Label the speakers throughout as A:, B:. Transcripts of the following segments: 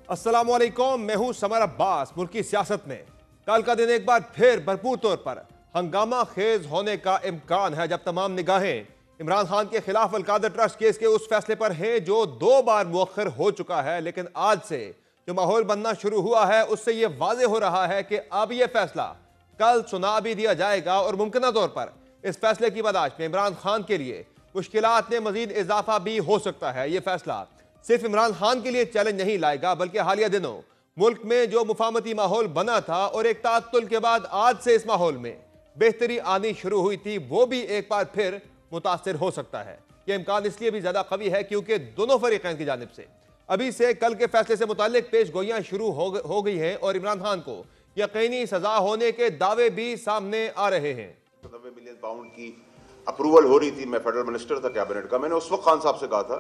A: अस्सलामुअलैकुम, मैं हूं समर अब्बास। मुल्की सियासत में कल का दिन एक बार फिर भरपूर तौर पर हंगामा खेज होने का इम्कान है, जब तमाम निगाहें इमरान खान के खिलाफ अलकादर ट्रस्ट केस के उस फैसले पर हैं जो 2 बार मुअख्खर हो चुका है। लेकिन आज से जो माहौल बनना शुरू हुआ है उससे यह वाज़ेह हो रहा है कि अब यह फैसला कल सुना भी दिया जाएगा और मुमकिन तौर पर इस फैसले की बर्दाश्त में इमरान खान के लिए मुश्किलात में मजीद इजाफा भी हो सकता है। यह फैसला सिर्फ इमरान खान के लिए चैलेंज नहीं लाएगा, बल्कि हालिया दिनों मुल्क में जो मुफाहमती माहौल बना था और एक तात्तुल के बाद आज से इस माहौल में बेहतरी आनी शुरू हुई थी, वो भी एक बार फिर मुतासिर हो सकता है। यह इम्कान इसलिए भी ज्यादा कवी है क्योंकि दोनों फरीकैन की जानिब से अभी से कल के फैसले से मुताल्लिक पेश गोइयां शुरू हो गई हैं और इमरान खान को यकीनी सजा होने के दावे भी सामने आ रहे हैं।
B: 90 मिलियन पाउंड की अप्रूवल हो रही थी, मैं फेडरल मिनिस्टर था कैबिनेट का। मैंने उस वक्त खान साहब से कहा था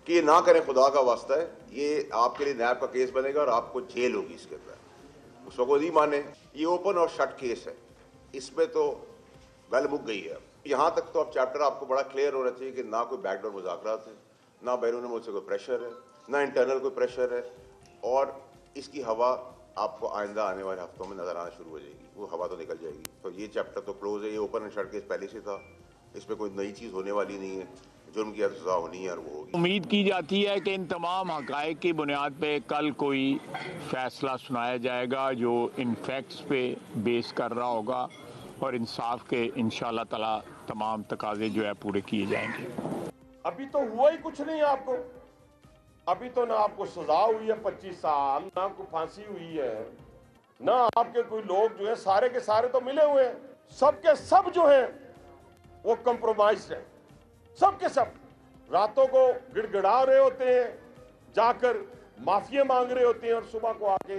B: कि ये ना करें, खुदा का वास्ता है, ये आपके लिए नैब का केस बनेगा और आपको जेल होगी इसके अंदर। उस वक्त नहीं माने। ये ओपन और शट केस है, इसमें तो गल मुक गई है। यहाँ तक तो अब चैप्टर आपको बड़ा क्लियर होना चाहिए कि ना कोई बैकडोर मुज़ाकरात है, ना बैरून मुल्क से कोई प्रेशर है, ना इंटरनल कोई प्रेशर है, और इसकी हवा आपको आइंदा आने वाले हफ्तों में नजर आना शुरू हो जाएगी। वो हवा तो निकल जाएगी। तो ये चैप्टर तो क्लोज है। ये ओपन एंड शट केस पहले से था, इसमें कोई नई चीज़ होने वाली नहीं है। जुर्म की सजा होनी है और वो होगी।
C: उम्मीद की जाती है कि इन तमाम हक़ाइक़ की बुनियाद पे कल कोई फैसला सुनाया जाएगा जो इन फैक्ट्स पे बेस कर रहा होगा और इंसाफ के इंशाअल्लाह ताला तमाम तकाजे जो है पूरे किए जाएंगे।
D: अभी तो हुआ ही कुछ नहीं आपको। अभी तो ना आपको सजा हुई है 25 साल, ना आपको फांसी हुई है, ना आपके कोई लोग जो है सारे के सारे तो मिले हुए हैं। सब के सब जो है वो कंप्रोमाइज है। सब के सब रातों को गिड़गिड़ा रहे होते हैं, जाकर माफिया मांग रहे होते हैं और सुबह को आके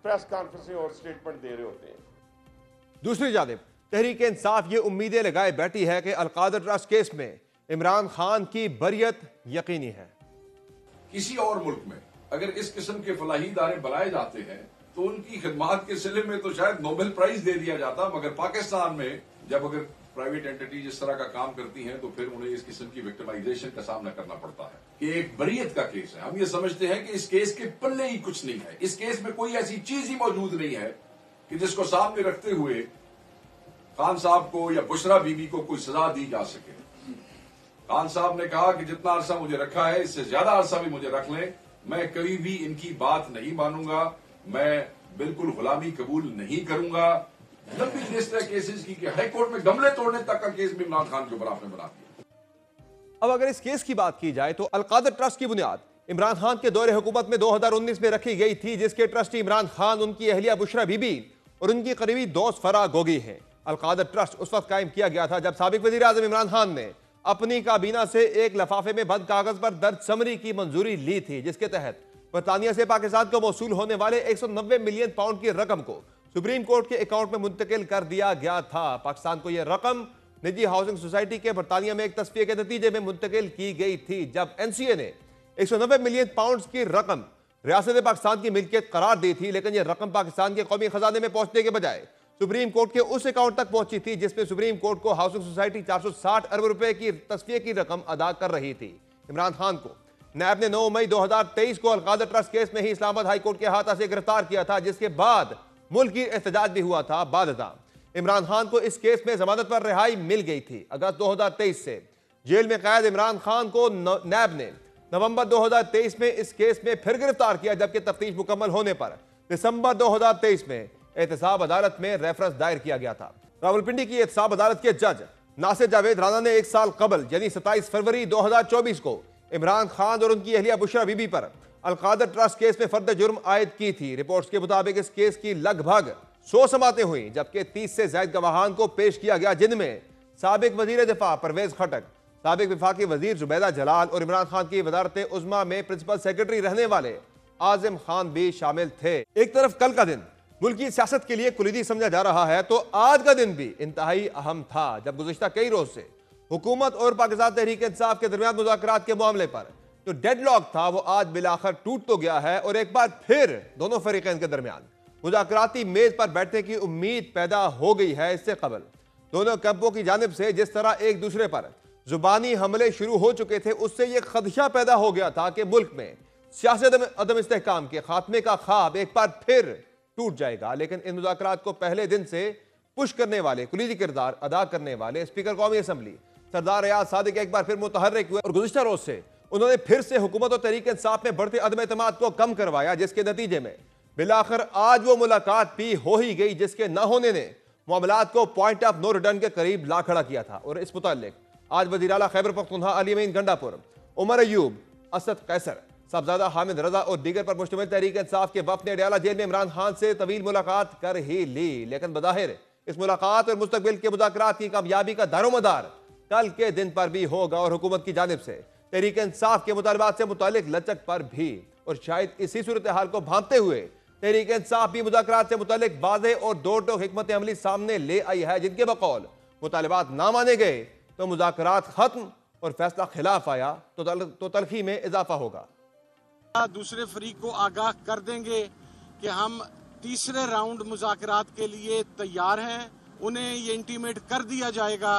D: प्रेस कॉन्फ्रेंस और स्टेटमेंट दे रहे होते हैं।
A: दूसरी जानिब तहरीक इंसाफ ये उम्मीदें लगाए बैठी है कि अलकादर ट्रस्ट केस में इमरान खान की बरियत यकीनी है।
E: किसी और मुल्क में अगर इस किस्म के फलाही इदारे बनाए जाते हैं तो उनकी खिदमात के सिले में तो शायद नोबेल प्राइज दे दिया जाता, मगर पाकिस्तान में जब अगर प्राइवेट एंटिटी जिस तरह का काम करती हैं तो फिर उन्हें इस किस्म की विक्टिमाइजेशन का सामना करना पड़ता है। कि एक बरियत का केस है, हम ये समझते हैं कि इस केस के पल्ले ही कुछ नहीं है, इस केस में कोई ऐसी चीज ही मौजूद नहीं है कि जिसको सामने रखते हुए खान साहब को या बुशरा बीबी को कोई सजा दी जा सके। खान साहब ने कहा कि जितना अरसा मुझे रखा है इससे ज्यादा अरसा भी मुझे रख लें, मैं कभी भी इनकी बात नहीं मानूंगा, मैं बिल्कुल गुलामी कबूल नहीं करूंगा। लंबी लिस्ट है केसेस की कि हाई कोर्ट में गमले तोड़ने तक का केस भी इमरान खान के ऊपर आपने बना दिया।
A: अब अगर इस केस की बात की जाए तो अलकादर ट्रस्ट की बुनियाद इमरान खान के दौरे हुकूमत में 2019 में रखी गई थी, जिसके ट्रस्टी इमरान खान, उनकी अहलिया बुशरा बीबी और उनकी करीबी दोस्त फराह गोगी हैं। अलकादर ट्रस्ट उस वक्त कायम किया गया था जब साबिक वजीर आजम इमरान खान ने अपनी काबीना से एक लफाफे में बंद कागज पर दर्ज समरी की मंजूरी ली थी, जिसके तहत बरतानिया से पाकिस्तान को मौसूल होने वाले 190 मिलियन पाउंड की रकम को सुप्रीम कोर्ट के अकाउंट में मुंतकिल कर दिया गया था। पाकिस्तान को यह रकम निजी हाउसिंग सोसाइटी के बरतानिया में एक तस्फिये के नतीजे में मुंतकिल की गई थी। जब एनसीए ने 190 मिलियन पाउंड की रकम रियासत पाकिस्तान की मिल्कियत करार दी थी, लेकिन यह रकम पाकिस्तान के कौमी खजाने में पहुंचने के बजाय सुप्रीम कोर्ट के उस अकाउंट तक पहुंची थी जिसमें सुप्रीम कोर्ट को हाउसिंग सोसाइटी 460 अरब रुपए की तस्फिये की रकम अदा कर रही थी। इमरान खान को नैब ने 9 मई 2023 को अलकादर ट्रस्ट केस में ही इस्लामाबाद हाई कोर्ट के हाथ से गिरफ्तार किया था, जिसके बाद मुल्क की एहतजाज भी हुआ था। बाद इमरान खान को इस केस में जमानत पर रिहाई मिल गई थी। अगस्त 2023 से जेल में कैद इमरान खान को नैब ने नवंबर 2023 में इस केस में फिर गिरफ्तार किया, जबकि तफ्तीश मुकम्मल होने पर दिसंबर 2023 में एहतसाब अदालत में रेफरेंस दायर किया गया था। रावलपिंडी की एहतसाब अदालत के जज नासिर जावेद राना ने 1 साल कबल यानी 27 फरवरी 2024 को इमरान खान और उनकी अहलिया बुशरा बीबी पर अलकादर ट्रस्ट केस में फर्द जुर्म आयद की थी। रिपोर्ट्स के मुताबिक इस केस की लगभग 100 समातें हुई, जबकि 30 से ज्यादा गवाहान को पेश किया गया, जिनमें साबिक वजीर दिफा परवेज खटक, साबिक विफाकी वजीर जुबैदा जलाल और इमरान खान की वजारत उज़्मा में प्रिंसिपल सेक्रेटरी रहने वाले आजिम खान भी शामिल थे। एक तरफ कल का दिन मुल्क की सियासत के लिए कुलीदी समझा जा रहा है, तो आज का दिन भी इंतहाई अहम था, जब गुज़िश्ता कई रोज से हुकूमत और पाकिस्तान तहरीक इंसाफ के दरमियान मुज़ाकरात के मामले पर जो डेडलॉक था वो आज बिलाखिर टूट तो गया है और एक बार फिर दोनों फरीकैन के दरमियान मुज़ाकराती मेज पर बैठने की उम्मीद पैदा हो गई है। इससे कबल दोनों कैंपों की जानिब से जिस तरह एक दूसरे पर जुबानी हमले शुरू हो चुके थे, उससे यह खदशा पैदा हो गया था कि मुल्क में सियासी अदम इस्तेहकाम के खात्मे का ख्वाब एक बार फिर टूट जाएगा। लेकिन इन मुज़ाकरात को पहले दिन से पुश करने वाले, कुलीदी किरदार अदा करने वाले स्पीकर कौमी असम्बली सरदार रियाज सादिक एक बार फिर मुतहर्रिक हुए और गुज़िश्ता रोज से उन्होंने फिर से हुकूमत और तहरीक इंसाफ में बढ़ते अदम एतमाद को कम करवाया, जिसके नतीजे में बिलाखिर आज वो मुलाकात भी हो ही गई जिसके न होने ने मामलात को पॉइंट ऑफ नो रिटर्न के करीब ला खड़ा किया था। और इस मुताल्लिक आज वज़ीर आला खैबर पख्तूनख्वा अली अमीन गंडापुर, उमर अयूब, असद कैसर, साहबजादा हामिद रजा और दीगर पर मुश्तमिल तहरीक इंसाफ के वफ़द ने अडयाला जेल में इमरान खान से तवील मुलाकात कर ही ली। लेकिन बज़ाहिर इस मुलाकात और मुस्तकबिल के मुज़ाकरात की कामयाबी का दारोमदार कल के दिन पर भी होगा और हुकूमत की जानिब से तहरीक इंसाफ के मुतालबात से मुतालिक लचक पर भी। और शायद इसी सूरत हाल को भांपते हुए तहरीक इंसाफ भी मुज़ाकरात से मुतालिक वाज़ेह और दो टोक हिकमत अमली सामने ले आई है, जिनके बकौल मुतालबात ना माने गए तो मुज़ाकरात खत्म और फैसला खिलाफ आया तो तलखी में इजाफा होगा।
F: दूसरे फरीक को आगाह कर देंगे कि हम तीसरे राउंड मुज़ाकरात के लिए तैयार हैं। उन्हें ये इंटीमेट कर दिया जाएगा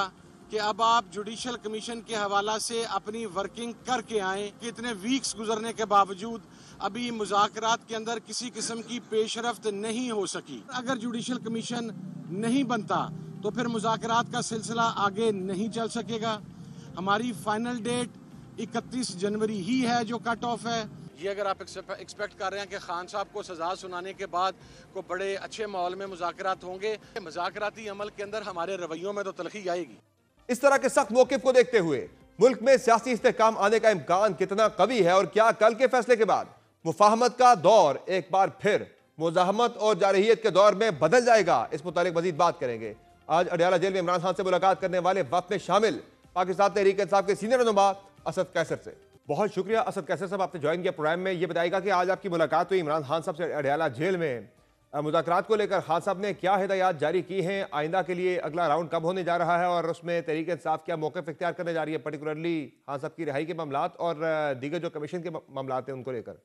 F: कि अब आप जुडिशल कमीशन के हवाला से अपनी वर्किंग करके आएं कि इतने वीक्स गुजरने के बावजूद अभी मुज़ाकरात के अंदर किसी किस्म की पेशरफ्त नहीं हो सकी। अगर जुडिशल कमीशन नहीं बनता तो फिर मुज़ाकरात का सिलसिला आगे नहीं चल सकेगा। हमारी फाइनल डेट 31 जनवरी ही है जो कट ऑफ है। ये अगर आप एक्सपेक्ट कर रहे हैं कि खान साहब को सजा सुनाने के बाद को बड़े अच्छे माहौल में मुज़ाकरात होंगे, मुज़ाकराती अमल के अंदर हमारे रवैयों में तो तलखी आएगी।
A: इस तरह के सख्त मौक़िफ़ को देखते हुए मुल्क में सियासी इस्तेहकाम आने का इम्कान कितना कवी है और क्या कल के फैसले के बाद मुफाहमत का दौर एक बार फिर मुज़ाहमत और जारहियत के दौर में बदल जाएगा, इस मुतालिक मजीद बात करेंगे। आज अडयाला जेल में इमरान खान से मुलाकात करने वाले वक्त में शामिल पाकिस्तान तहरीक इंसाफ के सीनियर रहनुमा असद कैसर से। बहुत शुक्रिया असद कैसर साहब, आपने ज्वाइन किया प्रोग्राम में। ये बताएगा कि आज आपकी मुलाकात हुई इमरान खान साहब से अडयाला जेल में, मुज़ाकरात को लेकर खान साहब ने क्या हिदायत जारी की हैं, आइंदा के लिए अगला राउंड कब होने जा रहा है और उसमें तहरीक इंसाफ क्या मौक़िफ़ इख्तियार करने जा रही है, पर्टिकुलरली खान साहब की रिहाई के मामलात और दीगर जो कमीशन के मामलात हैं उनको लेकर।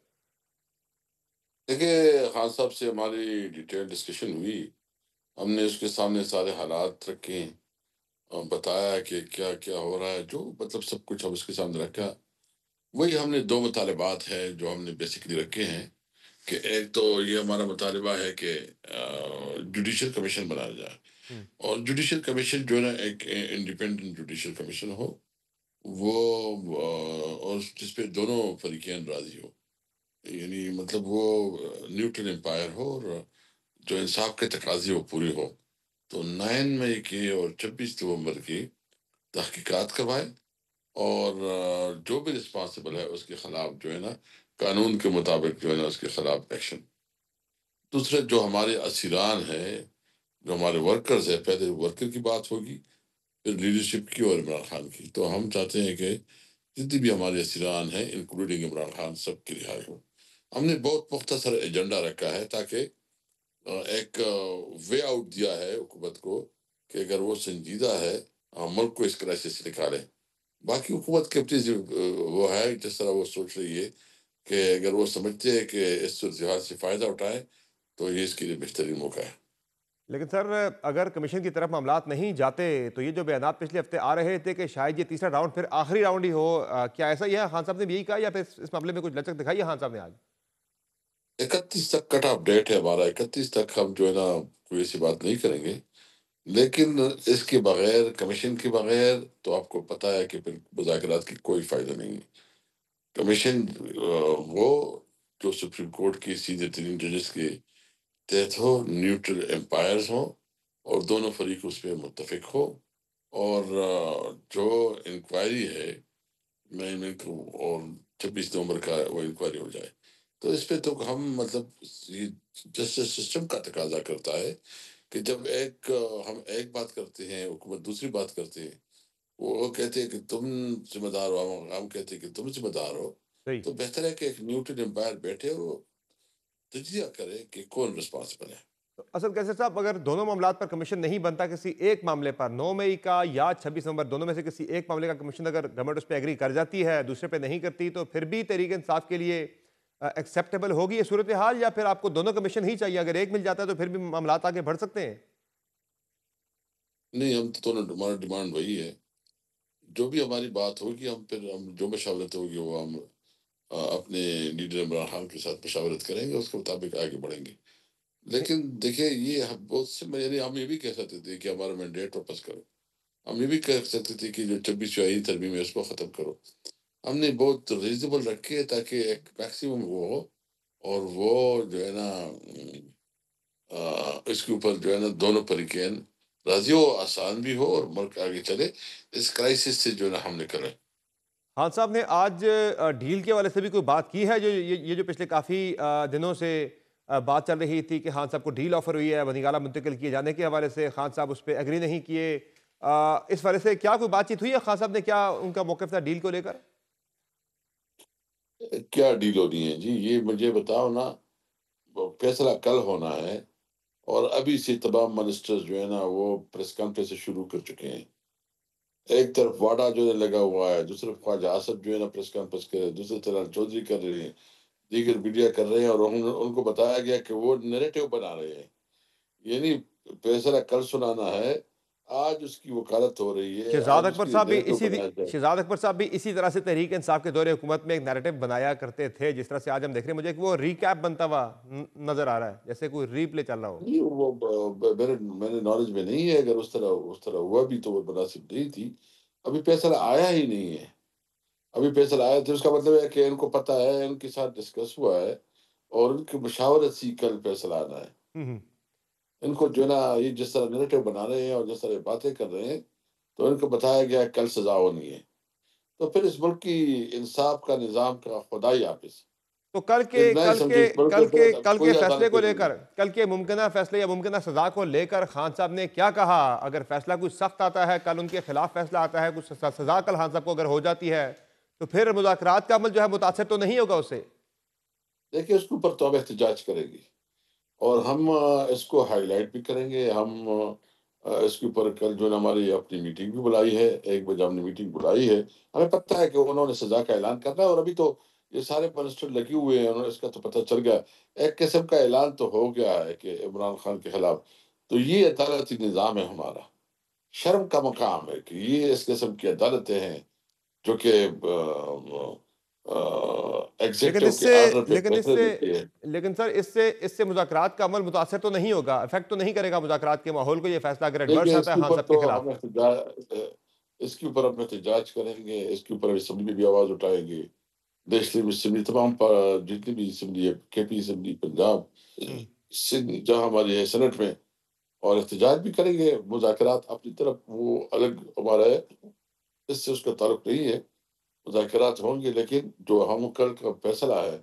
G: देखिए, खान साहब से हमारी डिटेल डिस्कशन हुई। हमने उसके सामने सारे हालात रखे और बताया कि क्या क्या हो रहा है, जो मतलब सब कुछ हम उसके सामने रखा। वही हमने दो मुतालबात है जो हमने बेसिकली रखे हैं कि एक तो ये हमारा मुतालबा है कि जुडिशल कमीशन बनाया जाए और जुडिशल कमीशन जो है ना एक इंडिपेंडेंट जुडिशल कमीशन हो वो और जिस पे दोनों फरीक़ैन राजी हो, यानी मतलब वो न्यूट्रल एम्पायर हो और जो इंसाफ के तकाज़े वो पूरी हो। तो 9 मई की और 26 नवंबर की तहकीकात करवाए और जो भी रिस्पॉन्सिबल है उसके खिलाफ जो है ना कानून के मुताबिक जो है ना उसके खिलाफ एक्शन। दूसरा जो हमारे असीरान है, जो हमारे वर्कर्स है, पहले वर्कर की बात होगी फिर लीडरशिप की और इमरान खान की। तो हम चाहते हैं कि जितनी भी हमारे असीरान हैं इंक्लूडिंग इमरान खान सब की रिहाई हो। हमने बहुत पुख्ता सर एजेंडा रखा है ताकि एक वे आउट दिया है हुकूमत को कि अगर वो संजीदा है मुल्क को इस क्राइसिस से निकाले। बाकी हुकूमत के अपनी वो है जिस तरह वो सोच रही है कि अगर वो समझते हैं कि इस सूरत से फ़ायदा उठाएं तो ये इसके लिए बेहतरीन मौका है।
A: लेकिन सर अगर कमीशन की तरफ मामलात नहीं जाते तो ये जो बयानात पिछले हफ्ते आ रहे थे कि शायद ये तीसरा राउंड फिर आखिरी राउंड ही हो, क्या ऐसा ही है? खान साहब ने भी यही कहा या फिर इस मामले में कुछ लचक दिखाई है खान साहब ने आज?
G: 31 तक कट ऑफ डेट है हमारा। 31 तक हम जो है ना कोई ऐसी बात नहीं करेंगे, लेकिन इसके बगैर कमीशन के बगैर तो आपको पता है कि फिर मुज़ाकरात की कोई फ़ायदा नहीं है। कमीशन वो जो सुप्रीम कोर्ट की सीधे 3 जजेस के तहत हो, न्यूट्रल एम्पायर्स हो और दोनों फरीक उस पर मुत्तफिक हो और जो इंक्वायरी है मैं को और 26 नवंबर का वो इंक्वायरी हो जाए। तो इस पे तो हम मतलब ये जस्टिस सिस्टम का तकाजा करता है कि जब हम एक बात करते हैं हुकूमत दूसरी बात करते हैं, वो कहते हैं कि तुम जिम्मेदार हो, हम कहते हैं कि तुम जिम्मेदार हो।
A: सही।
G: तो बेहतर है कि एक न्यूट्रल एम्पायर बैठे वो तजिया करे कि कौन रिस्पॉन्सिबल है।
A: तो असद कैसर साहब, अगर दोनों मामलात पर कमीशन नहीं बनता, किसी एक मामले पर 9 मई का या 26 नवंबर दोनों में से किसी एक मामले का कमीशन अगर गवर्नमेंट उस पर एग्री कर जाती है, दूसरे पे नहीं करती, तो फिर भी तहरीक इंसाफ के लिए एक्सेप्टेबल होगी ये सूरत हाल, या फिर आपको दोनों कमीशन ही चाहिए? अगर एक मिल जाता है तो फिर भी मामलात आगे बढ़ सकते हैं?
G: नहीं, हम तो दोनों हमारा डिमांड वही है। जो भी हमारी बात होगी हम जो मशावरत होगी वो हम अपने लीडर इमरान खान के साथ मशावरत करेंगे, उसके मुताबिक आगे बढ़ेंगे। लेकिन देखिए ये बहुत से यानी हम ये भी कह सकते थे कि हमारा मैंडेट वापस करो, हम ये भी कह सकते थे कि जो 26वीं आईनी तरमीम है उसको ख़त्म करो। हमने बहुत रीजनेबल रखे ताकि एक मैक्सिमम वो हो, और वो जो है ना इसके ऊपर जो है ना दोनों तरीकेन राजी हो, आसान भी हो और मुल्क आगे चले, इस क्राइसिस से जो है ना हम निकलें।
A: खान साहब ने आज डील के वाले से भी कोई बात की है? जो ये जो पिछले काफ़ी दिनों से बात चल रही थी कि खान साहब को डील ऑफर हुई है बंदीगाला मुंतकिल किए जाने के हवाले से, खान साहब उस पर एग्री नहीं किए, इस वजह से क्या कोई बातचीत हुई है? खान साहब ने क्या उनका मौक़िफ़ था डील को लेकर?
G: क्या डील होनी है जी, ये मुझे बताओ ना। फैसला कल होना है, और अभी से तमाम मिनिस्टर्स जो है ना वो प्रेस कॉन्फ्रेंस शुरू कर चुके हैं। एक तरफ वाडा जो है लगा हुआ है, दूसरी तरफ ख्वाजा आसफ जो है ना प्रेस कॉन्फ्रेंस कर रहे हैं, दूसरी तरफ चौधरी कर रहे हैं, दीगर मीडिया कर रहे हैं, और उनको बताया गया कि वो नैरेटिव बना रहे हैं। यानी फैसला कल सुनाना है, आज उसकी वकालत हो रही है,
A: शहजाद
G: आज
A: अकबर
G: उसकी
A: साहब भी
G: नैरेटिव
A: इसी
G: बनाया जाए।
A: शहजाद अकबर साहब भी इसी तरह से तहरीक इंसाफ के दौरे हुकूमत में एक नैरेटिव बनाया करते थे, जिस तरह से आज हम देख रहे हैं। मुझे एक वो रिकैप बनता हुआ नजर आ रहा है, जैसे कोई रीप्ले चल रहा हो।
G: नहीं, वो मेरे मेरे नॉलेज में नहीं है, अगर उस तरह हुआ भी तो वो मुनासिब नहीं थी। अभी फैसला आया ही नहीं है। अभी फैसला आया तो उसका मतलब है कि इनको पता है, इनके साथ डिस्कस हुआ है, और उनकी मशावरत से कल फैसला आना है।
A: हम्म।
G: इनको जो है ना ये जिस तरह नैरेटिव बना रहे हैं और जिस तरह बातें कर रहे हैं, तो इनको बताया गया है कल सजा होनी है। तो फिर इस मुल्क की इंसाफ का निज़ाम का खुदाई वापिस।
A: तो
G: फिर मैं समझे इस मुल्क में फिर
A: कल के
G: कोई
A: फैसले को
G: अदालतें नहीं
A: लेकर,
G: है।
A: कल के मुमकिना फैसले या मुमकिना सजा को लेकर खान साहब ने क्या कहा? अगर फैसला कुछ सख्त आता है, कल उनके खिलाफ फैसला आता है, कुछ सजा कल खान साहब को अगर हो जाती है, तो फिर मुज़ाकरात का अमल जो है मुतासर तो नहीं होगा उससे?
G: देखिए उसके ऊपर तो हम एहतजाज करेंगे, और हम इसको हाईलाइट भी करेंगे। हम इसके ऊपर कल जो है ना हमारी अपनी मीटिंग भी बुलाई है, 1 बजे हमने मीटिंग बुलाई है। हमें पता है कि उन्होंने सजा का ऐलान करना है, और अभी तो ये सारे मिनिस्टर लगे हुए हैं, उन्होंने इसका तो पता चल गया। एक किस्म का ऐलान तो हो गया है कि इमरान खान के खिलाफ। तो ये अदालती निज़ाम है हमारा। शर्म का मकाम है कि ये इस किस्म की अदालतें हैं जो कि
A: लेकिन
G: एग्जीक्यूटिव के
A: इससे
G: ऑर्डर पे
A: लेकिन
G: फैसले
A: इससे
G: देती है।
A: लेकिन सर, इससे इससे मुज़ाकरात का अमल मुतासर तो नहीं होगा, इफेक्ट तो नहीं करेगा मुज़ाकरात के माहौल को, ये फैसला अगर एडवर्स
G: देखिए
A: आता है
G: इसके
A: खान
G: ऊपर
A: साहब के
G: तो
A: खिलाफ?
G: हम इसके ऊपर हम एहतजाज करेंगे, इसके ऊपर असेंबली में भी आवाज उठाएंगे। देश में असेंबली तमाम जितनी भी असेंबली है, केपी असेंबली पंजाब,
A: हम्म।
G: सिंध जहाँ हमारी है सेनेट में, और एहतजाज भी करेंगे। मुज़ाकरात अपनी तरफ वो अलग हमारा है, इससे उसका ताल्लुक नहीं है। मुज़ाकरात होंगे, लेकिन जो हम कल का फैसला है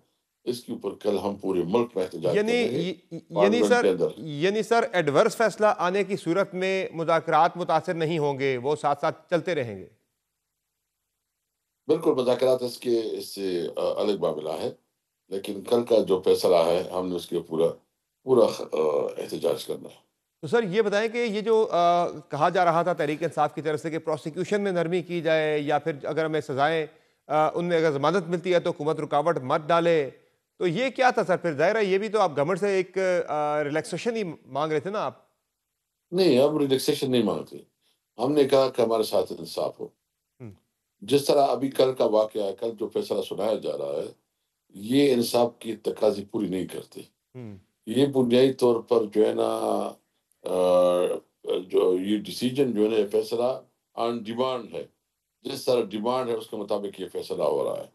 G: इसके ऊपर कल हम पूरे मुल्क में एहतजाज
A: यानी
G: करेंगे,
A: यानी
G: पार्लियामेंट
A: सर
G: के अंदर।
A: यानी सर एडवर्स फैसला आने की सूरत में मुज़ाकरात मुतासर नहीं होंगे, वो साथ साथ चलते रहेंगे।
G: बिल्कुल, मुज़ाकरात इससे अलग मामला है, लेकिन कल का जो फैसला है हमने उसके पूरा पूरा एहतजाज करना है।
A: तो सर ये बताएं कि ये जो कहा जा रहा था तहरीक इंसाफ की तरफ से कि प्रोसिक्यूशन में नरमी की जाए, या फिर अगर हमें सजाएं उनमें अगर जमानत मिलती है तो हुकूमत रुकावट मत डाले, तो ये क्या था सर? फिर जाहिर है ये भी तो आप गवर्नमेंट से एक रिलैक्सेशन ही मांग रहे थे ना आप?
G: नहीं, हम रिलैक्सेशन नहीं मांगते। हमने कहा कि हमारे साथ इंसाफ हो।
A: हम्म।
G: जिस तरह अभी कल का वाक़या है, कल जो फैसला सुनाया जा रहा है, ये इंसाफ की तकाज़ी पूरी नहीं करती।
A: हम्म।
G: ये बुनियादी तौर पर जो है ना जो ये डिसीजन जो है ना, ये फैसला ऑन डिमांड है। जिस तरह डिमांड है उसके मुताबिक ये फैसला हो रहा है।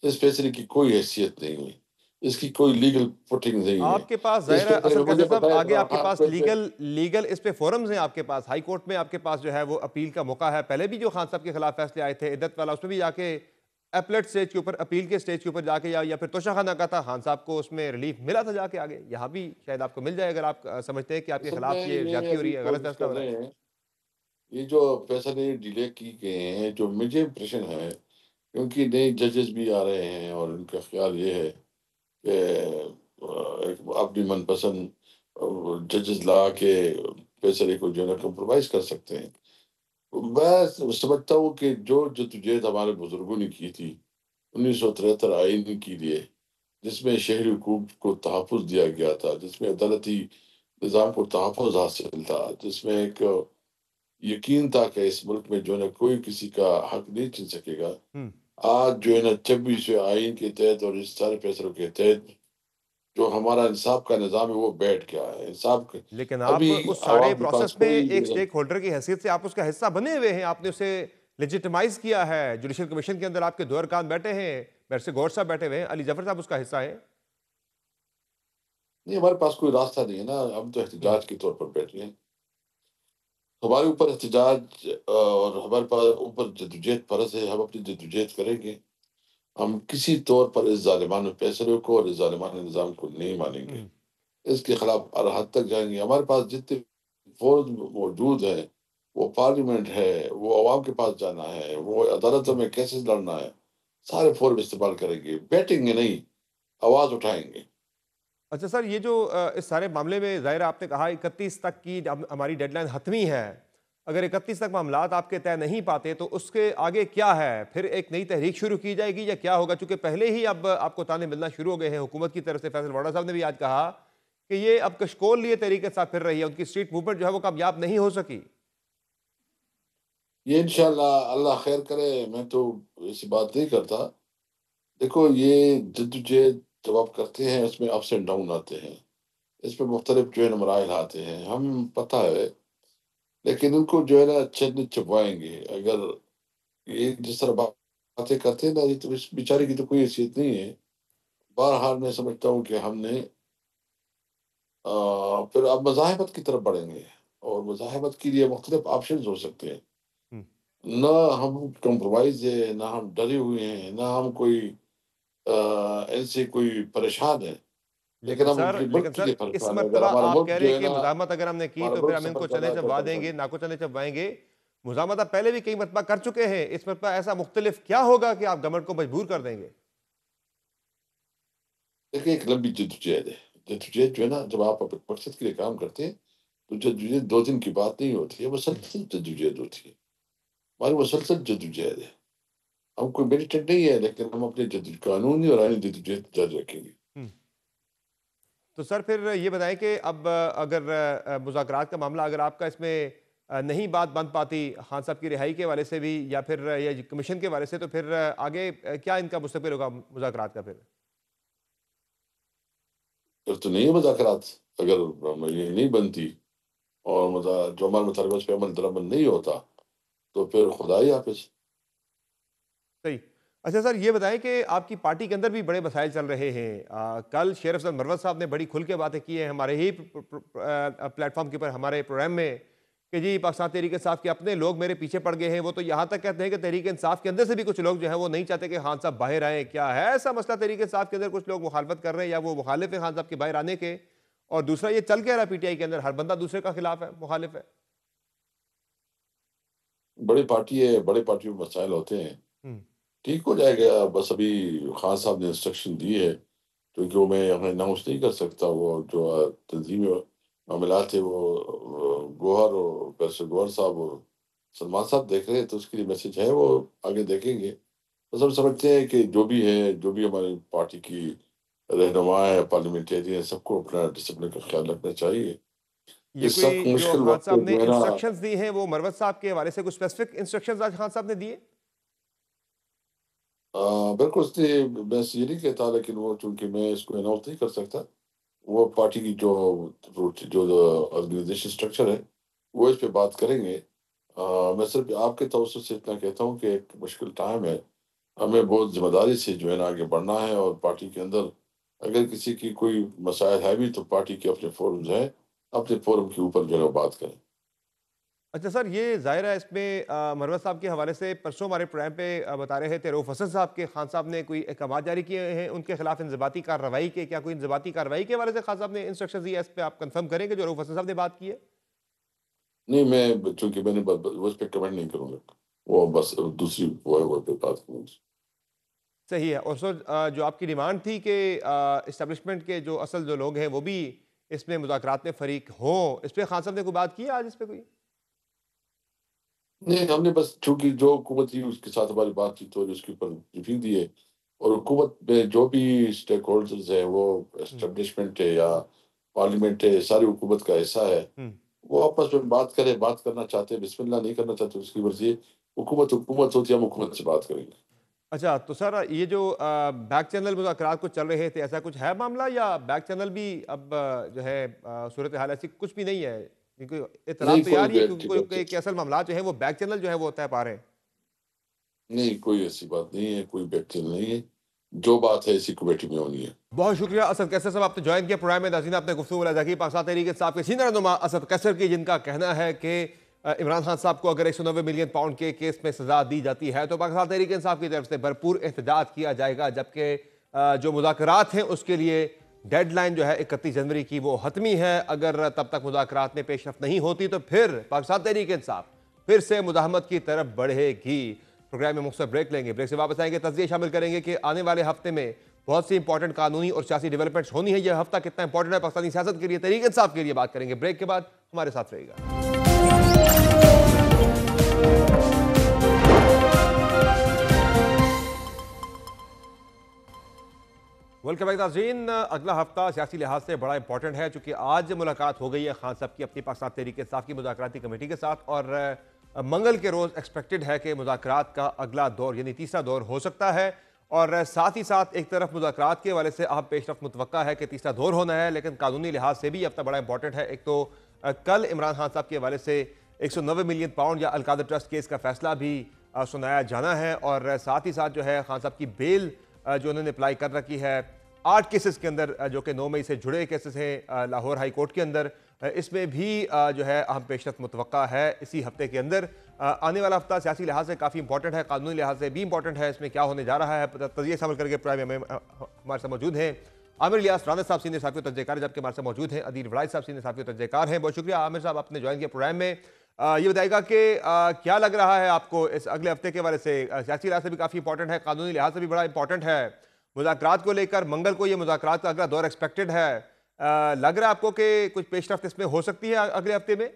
G: इस फैसले की कोई हैसियत नहीं है। इसकी कोई लीगल फुटिंग नहीं है।
A: आपके पास
G: इस
A: जाहिर है
G: फैसले
A: असद
G: में मुझे
A: कैसर साहब,
G: पता है
A: आगे
G: इमरान
A: आपके
G: खान
A: पास
G: पे
A: लीगल लीगल इस पे फोरम्स हैं, आपके पास हाई कोर्ट में आपके पास जो है वो अपील का मौका है। पहले भी जो खान साहब के खिलाफ फैसले आए थे इद्दत वाला, उसमें भी जाके अपलेट स्टेज के ऊपर, अपील के स्टेज के ऊपर जाके, या फिर तोशाखाना का था, खान साहब को उसमें रिलीफ मिला था जाके आगे। यहाँ भी शायद आपको मिल जाए अगर आप समझते हैं कि आपके
G: असल
A: खिलाफ
G: में
A: ये
G: ये
A: ज्यादती हो रही
G: अभी
A: है, गलत
G: कोशिश
A: फैसला
G: कर
A: हो रहा
G: रहे
A: है।
G: हैं। ये जो फैसले डिले की गए हैं, जो मुझे इम्प्रेशन है, क्योंकि नए जजेस भी आ रहे हैं और उनका ख्याल ये है कि एक अपनी मनपसंद जजेस ला के फैसले को जो है ना कंप्रोमाइज कर सकते हैं। मैं समझता हूँ कि जो जद्दोजहद हमारे बुजुर्गों ने की थी 1973 आइन के लिए, जिसमें शहरी हुकूक को तहफ़्फ़ुज़ दिया गया था, जिसमें अदालती निज़ाम को तहफ़्फ़ुज़ हासिल था, जिसमें एक यकीन था कि इस मुल्क में जो है ना कोई किसी का हक नहीं छीन सकेगा। आज जो है ना 26वें आइन के तहत और इस सारे फैसलों के तहत जो हमारा इंसाफ का निज़ाम है वो बैठ गया है। इंसाफ क
A: लेकिन आप
G: अभी
A: उस सारे
G: आवाम के पास
A: प्रोसेस में
G: कोई
A: एक स्टेक होल्डर की हैसियत से आप उसका हिस्सा बने हुए हैं, आपने उसे लेजिटिमाइज किया है। जुडिशियल कमीशन के अंदर आपके दो अरकान बैठे हैं, बैरिस्टर गौहर साहब बैठे हुए हैं, अली जफर साहब उसका हिस्सा है।
G: नहीं, हमारे पास कोई रास्ता नहीं है ना, हम तो एहतजाज के तौर पर बैठे हैं। हमारे ऊपर एहतजाज और हमारे पास ऊपर जद्दोजहद फ़र्ज़ है, हम अपनी जद्दोजहद करेंगे। हम किसी तौर पर इस ज़ालिमाना फैसले को और इस ज़ालिमाना निज़ाम को नहीं मानेंगे। इसके खिलाफ हर हद तक जाएँगे। हमारे पास जितने फ़ोर्स मौजूद हैं, वो पार्लियामेंट है, वो अवाम के पास जाना है, वो अदालतों में केसेस लड़ना है, सारे फ़ोरम इस्तेमाल करेंगे। बैठेंगे नहीं, आवाज़ उठाएँगे।
A: अच्छा सर, ये जो इस सारे मामले में ज़ाहिर है आपने कहा 31 तक की हमारी डेडलाइन हतमी है। अगर 31 तक मामलात आपके तय नहीं पाते तो उसके आगे क्या है? फिर एक नई तहरीक शुरू की जाएगी या क्या होगा? चूंकि पहले ही अब आपको ताने मिलना शुरू हो गए हैं हुकूमत की तरफ से। फैसल वाडा साहब ने भी आज कहा कि ये अब कशकोल लिए तरीके के साथ फिर रही है, उनकी स्ट्रीट मूवमेंट जो है वो कामयाब नहीं हो सकी।
G: ये इंशाअल्लाह अल्लाह खैर करे, मैं तो ऐसी बात नहीं करता। देखो ये जद्दोजहद जब आप करते हैं इसमें अप्स एंड डाउन आते हैं। इसमें मुख्तलिफ जो है ना मराइल आते हैं, हम पता है, लेकिन उनको जो है ना चबवाएँगे। अगर ये जिस तरह बातें करते हैं ना, ये तो इस बेचारे की तो कोई हैसियत नहीं है। बहरहाल मैं समझता हूँ कि हमने फिर अब मज़ाहिमत की तरफ बढ़ेंगे और मज़ाहिमत के लिए मुख्तलिफ ऑप्शंस हो सकते हैं।
A: हम्म।
G: ना हम कॉम्प्रोमाइज़ है, ना हम डरे हुए हैं, ना हम कोई इनसे कोई परेशान है। लेकिन हम अपने मुल्क
A: लेकिन
G: के
A: सर
G: लिए
A: इस
G: परेशान है। अगर
A: मर्तबा
G: हमारा
A: आप
G: मुल्क
A: कह रहे
G: जो
A: हैं
G: है
A: कि
G: ना,
A: मुज़ाहमत अगर हमने की
G: हमारा
A: तो फिर
G: मुल्क
A: हम इनको
G: सफ़र कर रहा
A: चने
G: है तो
A: चबवा देंगे,
G: परेशान।
A: नाको चने चबवाएंगे। मुज़ाहमत आप पहले भी कई मरतबा कर चुके हैं, इस मरतबा ऐसा मुख्तलिफ क्या होगा कि आप गवर्नमेंट को मजबूर कर देंगे?
G: देखिए एक लंबी जद्दोजहद है। जद्दोजहद जो है ना, जब आप अपने मकसद के लिए काम करते हैं, तो जद्दोजहद 2 दिन की बात नहीं होती है, मुसलसल जद्दोजहद होती है। हमारी मुसलसल जद्दोजहद है। हम कोई मिलिटेंट नहीं है, लेकिन हम अपनी कानूनी और आईनी जद्दोजहद जारी रखेंगे।
A: हम्म। तो सर फिर ये बताएं कि अब अगर मुज़ाकरात का मामला अगर आपका इसमें नहीं बात बन पाती खान साहब की रिहाई के वाले से भी या फिर ये कमीशन के वाले से, तो फिर आगे क्या इनका मुस्तकबिल होगा मुज़ाकरात का फिर?
G: फिर तो नहीं है मुज़ाकरात। अगर ये नहीं बनती और जो हमारा मुतालबा उस पे अमल दरामद नहीं होता, तो फिर खुदा ही हाफ़िज़।
A: सही। अच्छा सर, ये बताएं कि आपकी पार्टी के अंदर भी बड़े मसाइल चल रहे हैं। कल शेर अफजल मरवत साहब ने बड़ी खुल के बातें की हैं हमारे ही प्लेटफॉर्म के ऊपर, हमारे प्रोग्राम में, कि जी पाकिस्तान तहरीक इंसाफ के अपने लोग मेरे पीछे पड़ गए हैं। वो तो यहाँ तक कहते हैं कि तहरीक इंसाफ के अंदर से भी कुछ लोग जो है वो नहीं चाहते कि खान साहब बाहर आए। क्या है ऐसा मसला तहरीक इंसाफ के अंदर? कुछ लोग मुखालफत कर रहे हैं या वो मुखालिफ है खान साहब के बाहर आने के? और दूसरा ये चल क्या रहा है पीटीआई के अंदर, हर बंदा दूसरे का खिलाफ है, मुखालिफ है।
G: बड़ी पार्टी है, बड़ी पार्टी में मसाइल होते हैं।
A: हम्म।
G: ठीक हो जाएगा, बस अभी खान साहब ने इंस्ट्रक्शन दी है, क्योंकि वो मैं हमें अनाउंस नहीं कर सकता। वो जो तंज़ीमी मामलात है वो गौहर और बैरिस्टर गौहर साहब और सलमान साहब देख रहे हैं, तो उसके लिए मैसेज है, वो आगे देखेंगे। बस हम समझते हैं कि जो भी है, जो भी हमारी पार्टी की रहनुमा है, पार्लियामेंटेरियन है, सबको अपना डिसिप्लिन का ख़्याल रखना चाहिए।
A: ये
G: इस सख्त
A: कोई जो
G: मुश्किल
A: खान
G: वक़्त
A: साहब
G: में
A: ने
G: जो है ना,
A: इंस्ट्रक्शंस दी हैं वो मरवत साहब के हवाले से कुछ स्पेसिफिक इंस्ट्रक्शंस आज खान साहब ने दिए?
G: बिल्कुल उसने, मैं ये नहीं कहता, लेकिन वो चूँकि मैं इसको अनाउंस नहीं कर सकता, वो पार्टी की जो ऑर्गेनाइजेशन स्ट्रक्चर है, वो इस पे बात करेंगे। मैं सिर्फ़ आपके तवज्जुह से इतना कहता हूँ कि एक मुश्किल टाइम है। हमें बहुत ज़िम्मेदारी से जो है ना आगे बढ़ना है, और पार्टी के अंदर अगर किसी की कोई मसाइल है भी, तो पार्टी के अपने फ़ोरम्स हैं, अपने फ़ोरम के ऊपर जो है वो बात करें।
A: अच्छा सर, ये ज़ाहिर है इसमें मरवत साहब के हवाले से परसों हमारे प्रोग्राम पे बता रहे थे रऊफ़ हसन साहब के खान साहब ने कोई अहकाम जारी किए हैं उनके खिलाफ इंज़बाती कार्रवाई के। क्या कोई इंज़बाती कार्रवाई के हवाले से खान साहब ने इंस्ट्रक्शन दिए? इस पे आप कंफर्म करेंगे जो रऊफ़ हसन साहब ने बात की है?
G: नहीं, मैं चूँकि मैंने उस पे कमेंट नहीं करूँगा। वो बस दूसरी वो पे बात करूँगा।
A: सही है। और सर जो आपकी डिमांड थी कि इस्टेब्लिशमेंट के जो असल जो लोग हैं वो भी इसमें मुज़ाकरात में फ़रीक हों, इस पे खान साहब ने कोई बात की है आज इस पे कोई?
G: नहीं, हमने बस चूँकि जो हुकूमत थी उसके साथ हमारी बातचीत हुई, उसके ऊपर ब्रीफिंग दी है, और हुकूमत में जो भी स्टेक होल्डर्स हैं, वो
A: हुँ।
G: एस्टेब्लिशमेंट है या पार्लियामेंट है, सारी हुकूमत का हिस्सा है।
A: हुँ।
G: वो आपस में बात करें, बात करना चाहते हैं, बिस्मिल्लाह नहीं करना चाहते, उसकी मर्ज़ी है। हुकूमत हुकूमत होती है, हम हुकूमत से बात करेंगे।
A: अच्छा, तो सर ये जो बैक चैनल मुज़ाकरात कुछ चल रहे थे, ऐसा कुछ है मामला, या बैक चैनल भी अब जो है सूरत हाल ऐसी कुछ भी नहीं है? क्योंकि इत्तलात
G: नहीं
A: तो
G: कोई
A: यार ये क्योंकि कोई
G: व्यक्तिगत,
A: कोई असल मामला जो है वो बैक चैनल जो है वो तय पा रहे हैं।
G: नहीं कोई ऐसी बात नहीं है, कोई व्यक्ति नहीं है। जो बात है इसी कमेटी में होनी है।
A: बहुत शुक्रिया असद कैसर साहब, आपने ज्वाइन किया प्रोग्राम में। नाज़रीन, आपने गुफ्तगू मुलाज़ा की पाकिस्तान तहरीक इंसाफ के सीनियर रहनुमा असद कैसर की, जिनका कहना है कि इमरान खान साहब को अगर 190 मिलियन पाउंड के केस में सजा दी जाती है तो पाकिस्तान तहरीक इंसाफ की तरफ से भरपूर एहतजाज किया जाएगा, जबकि जो मुज़ाकरात हैं उसके लिए डेडलाइन जो है 31 जनवरी की वो हतमी है। अगर तब तक मुज़ाकरात में पेशरफ नहीं होती तो फिर पाकिस्तान तहरीक इंसाफ फिर से मुज़ाहमत की तरफ बढ़ेगी। प्रोग्राम में मुख्तसर ब्रेक लेंगे, ब्रेक से वापस आएंगे, तज्ज़िया शामिल करेंगे कि आने वाले हफ्ते में बहुत सी इंपॉर्टेंट कानूनी और सियासी डेवलपमेंट्स होनी है। यह हफ्ता कितना इंपॉर्टेंट है पाकिस्तानी सियासत के लिए, तहरीक इंसाफ के लिए बात करेंगे। ब्रेक के बाद हमारे साथ रहेगा। वेलकम बैक नाज़रीन। अगला हफ्ता सियासी लिहाज से बड़ा इंपॉर्टेंट है, चूंकि आज मुलाकात हो गई है खान साहब की अपनी पाकिस्तान तहरीक इंसाफ की मुज़ाकराती कमेटी के साथ, और मंगल के रोज़ एक्सपेक्टेड है कि मुज़ाकरात का अगला दौर यानी तीसरा दौर हो सकता है। और साथ ही साथ एक तरफ मुज़ाकरात के हवाले से आप पेशरफ मुतवक्का है कि तीसरा दौर होना है, लेकिन कानूनी लिहाज से भी हफ्ता बड़ा इंपॉर्टेंट है। एक तो कल इमरान खान साहब के हवाले से 190 मिलियन पाउंड या अलकादर ट्रस्ट केस का फैसला भी सुनाया जाना है, और साथ ही साथ जो है खान साहब की बेल जो उन्होंने अप्लाई कर रखी है 8 केसेस के अंदर, जो कि 9 मई से जुड़े केसेस हैं लाहौर हाई कोर्ट के अंदर, इसमें भी जो है अहम पेशरफ मुतवक्का है इसी हफ्ते के अंदर। आने वाला हफ्ता सियासी लिहाज से काफ़ी इंपॉर्टेंट है, कानूनी लिहाज से भी इंपॉर्टेंट है। इसमें क्या होने जा रहा है तजिए शामिल करके प्रोग्राम में हमारे साथ मौजूद हैं आमिर इलियास राना साहब सीनियर साफ़ी तजज़ेकार, जबकि हमारे साथ मौजूद हैं अदील वड़ाई साहब सीनियर साफ़ी तजज़ेकार हैं। बहुत शुक्रिया आमिर साहब, आपने ज्वाइन किया प्रोग्राम में। ये बताइएगा कि क्या लग रहा है आपको इस अगले हफ्ते के हवाले से? सियासी लिहाज से भी काफ़ी इंपॉर्टेंट है, कानूनी लिहाज से भी बड़ा इंपॉर्टेंट है। मुज़ाकरात को लेकर मंगल को ये मुज़ाकरात का अगला दौर एक्सपेक्टेड है। लग रहा है आपको कि कुछ पेशरफ्त इसमें हो सकती है अगले हफ्ते में?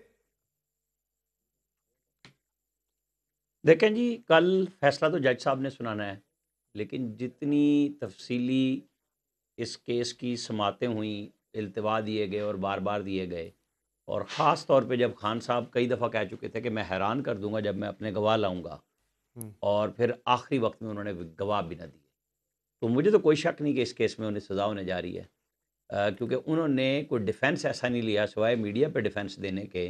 H: देखें जी, कल फैसला तो जज साहब ने सुनाना है, लेकिन जितनी तफसीली इस केस की समातें हुई, इल्तिवा दिए गए और बार बार दिए गए, और ख़ास तौर पे जब खान साहब कई दफ़ा कह चुके थे कि मैं हैरान कर दूंगा जब मैं अपने गवाह लाऊंगा, और फिर आखिरी वक्त में उन्होंने गवाह भी ना दिए, तो मुझे तो कोई शक नहीं कि इस केस में उन्हें सज़ा होने जा रही है, क्योंकि उन्होंने कोई डिफेंस ऐसा नहीं लिया सिवाय मीडिया पे डिफेंस देने के।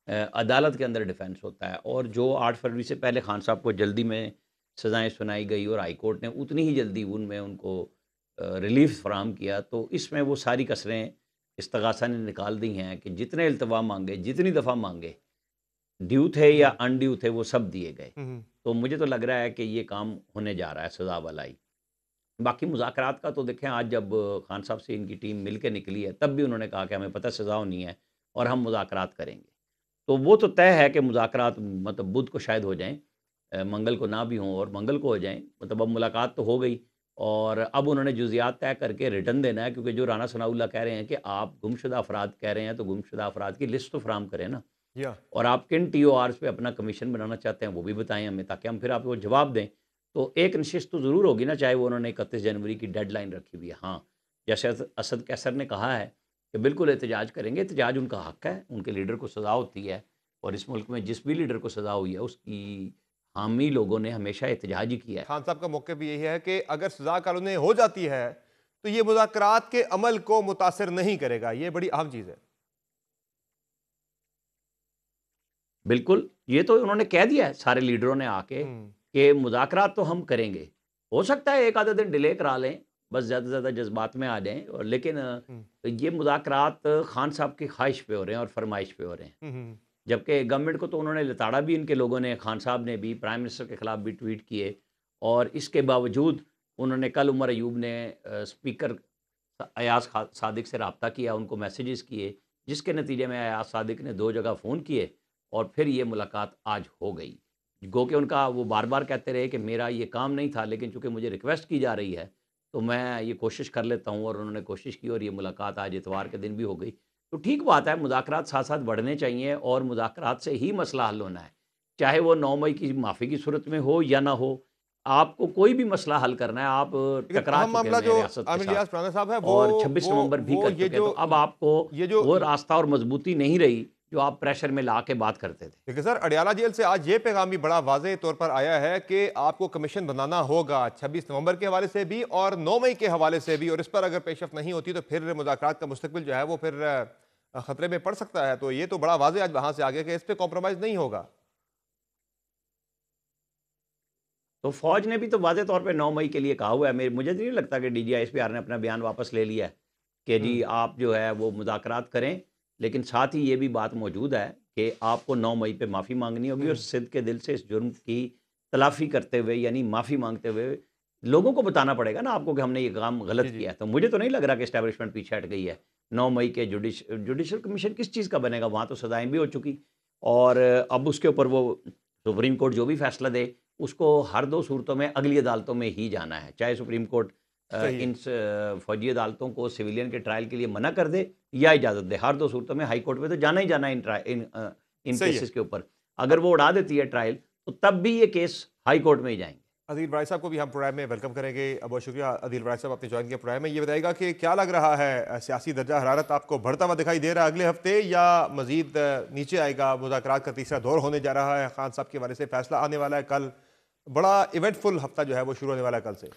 H: अदालत के अंदर डिफेंस होता है, और जो 8 फरवरी से पहले खान साहब को जल्दी में सज़ाएं सुनाई गई और हाई कोर्ट ने उतनी ही जल्दी उनमें उनको रिलीफ फराहम किया, तो इसमें वो सारी कसरें इस्तगासा ने निकाल दी हैं कि जितने इल्तवा मांगे, जितनी दफ़ा मांगे, ड्यू थे या अनड्यू थे, वो सब दिए गए। तो मुझे तो लग रहा है कि ये काम होने जा रहा है सज़ा वाला ही। बाकी मुज़ाकरात का तो देखें, आज जब खान साहब से इनकी टीम मिल के निकली है तब भी उन्होंने कहा कि हमें पता सज़ा होनी है और हम मुज़ाकरात करेंगे। तो वो तो तय है कि मुज़ाकरात मतलब बुध को शायद हो जाएँ, मंगल को ना भी हों और मंगल को हो जाएँ। मतलब अब मुलाकात तो हो गई, और अब उन्होंने जुज़ियात तय करके रिटर्न देना है, क्योंकि जो राना सनाउल्लाह कह रहे हैं कि आप गुमशुदा अफराद कह रहे हैं, तो गुमशुदा अफराद की लिस्ट तो फराहम करें ना, और आप किन TORs पे अपना कमीशन बनाना चाहते हैं वो भी बताएँ हमें, ताकि हम फिर आपको जवाब दें। तो एक नशिस्त तो ज़रूर होगी ना, चाहे वो उन्होंने 31 जनवरी की डेडलाइन रखी हुई है। हाँ, जैसे असद कैसर ने कहा है कि बिल्कुल एहतजाज करेंगे, एहतजाज उनका हक़ है, उनके लीडर को सज़ा होती है, और इस मुल्क में जिस भी लीडर को सज़ा हुई है उसकी हामी लोगों ने हमेशा एहतजाज ही किया है।
A: खान साहब का मौक़िफ़ भी यही है कि अगर सज़ा कानूनी हो जाती है तो ये मुज़ाकरात के अमल को मुतासिर नहीं करेगा, ये बड़ी अहम चीज़ है।
H: बिल्कुल, ये तो उन्होंने कह दिया है सारे लीडरों ने आके कि मुज़ाकरात तो हम करेंगे। हो सकता है एक आधा दिन डिले करा लें, बस ज़्यादा से ज़्यादा जज्बात में आ जाएँ, और लेकिन ये मुज़ाकरात खान साहब की ख्वाहिश पे हो रहे हैं और फरमाइश पे हो रहे हैं। जबकि गवर्नमेंट को तो उन्होंने लताड़ा भी, इनके लोगों ने, खान साहब ने भी, प्राइम मिनिस्टर के ख़िलाफ़ भी ट्वीट किए, और इसके बावजूद उन्होंने कल उमर अयूब ने स्पीकर अयाज सादिक से रब्ता किया, उनको मैसेजेस किए, जिसके नतीजे में अयाज सादिक ने 2 जगह फ़ोन किए और फिर ये मुलाकात आज हो गई। गो कि उनका वो बार बार कहते रहे कि मेरा ये काम नहीं था, लेकिन चूँकि मुझे रिक्वेस्ट की जा रही है तो मैं ये कोशिश कर लेता हूँ, और उन्होंने कोशिश की और ये मुलाकात आज इतवार के दिन भी हो गई। तो ठीक बात है, मुज़ाकरात साथ साथ बढ़ने चाहिए, और मुज़ाकरात से ही मसला हल होना है, चाहे वो 9 मई की माफ़ी की सूरत में हो या ना हो। आपको कोई भी मसला हल करना है, आप टकरा चुके
A: मामला
H: हैं
A: जो
H: रियासत के साथ,
A: साहब है वो
H: और 26 नवंबर भी कर चुके हैं, तो अब आपको वो रास्ता और मजबूती नहीं रही जो आप प्रेशर में ला के बात करते थे।
A: देखिए सर, अडियाला जेल से आज ये पैगाम भी बड़ा वाज़ेह तौर पर आया है कि आपको कमीशन बनाना होगा 26 नवंबर के हवाले से भी और 9 मई के हवाले से भी, और इस पर अगर पेशरफ नहीं होती तो फिर मुज़ाकरात का मुस्तकबिल जो है वो फिर खतरे में पड़ सकता है। तो ये तो बड़ा वाज़ेह आज वहां से आ गया कि इस पर कॉम्प्रोमाइज़ नहीं होगा।
H: तो फौज ने भी तो वाज़ेह तौर पे 9 मई के लिए कहा हुआ है। मुझे तो नहीं लगता कि डीजीआईएसपीआर ने अपना बयान वापस ले लिया है कि जी आप जो है वो मुज़ाकरात करें, लेकिन साथ ही ये भी बात मौजूद है कि आपको 9 मई पे माफ़ी मांगनी होगी और सिद्ध के दिल से इस जुर्म की तलाफ़ी करते हुए यानी माफ़ी मांगते हुए लोगों को बताना पड़ेगा ना आपको कि हमने ये काम गलत किया है। तो मुझे तो नहीं लग रहा कि एस्टैब्लिशमेंट पीछे हट गई है। 9 मई के जुडिशल कमीशन किस चीज़ का बनेगा? वहाँ तो सज़ाएँ भी हो चुकी और अब उसके ऊपर वो सुप्रीम कोर्ट जो भी फैसला दे उसको हर 2 सूरतों में अगली अदालतों में ही जाना है। चाहे सुप्रीम कोर्ट इन फौजी अदालतों को सिविलियन के ट्रायल के लिए मना कर दे या इजाज़त दे, हर 2 सूरतों में हाई कोर्ट में तो जाना ही जाना है इन केसेस के ऊपर। अगर वो उड़ा देती है ट्रायल तो तब भी ये केस हाई कोर्ट में ही जाएंगे।
A: अदील बराई साहब को भी हम प्रोग्राम में वेलकम करेंगे। बहुत शुक्रिया अदील बराई साहब आपने ज्वाइन किया प्रोग्राम में। ये बताएगा कि क्या लग रहा है, सियासी दर्जा हरारत आपको बढ़ता हुआ दिखाई दे रहा है अगले हफ्ते या मजीद नीचे आएगा? मुज़ाकरात का तीसरा दौर होने जा रहा है, खान साहब के हवाले से फैसला आने वाला है कल, बड़ा इवेंटफुल हफ्ता जो है वो शुरू होने वाला है कल से।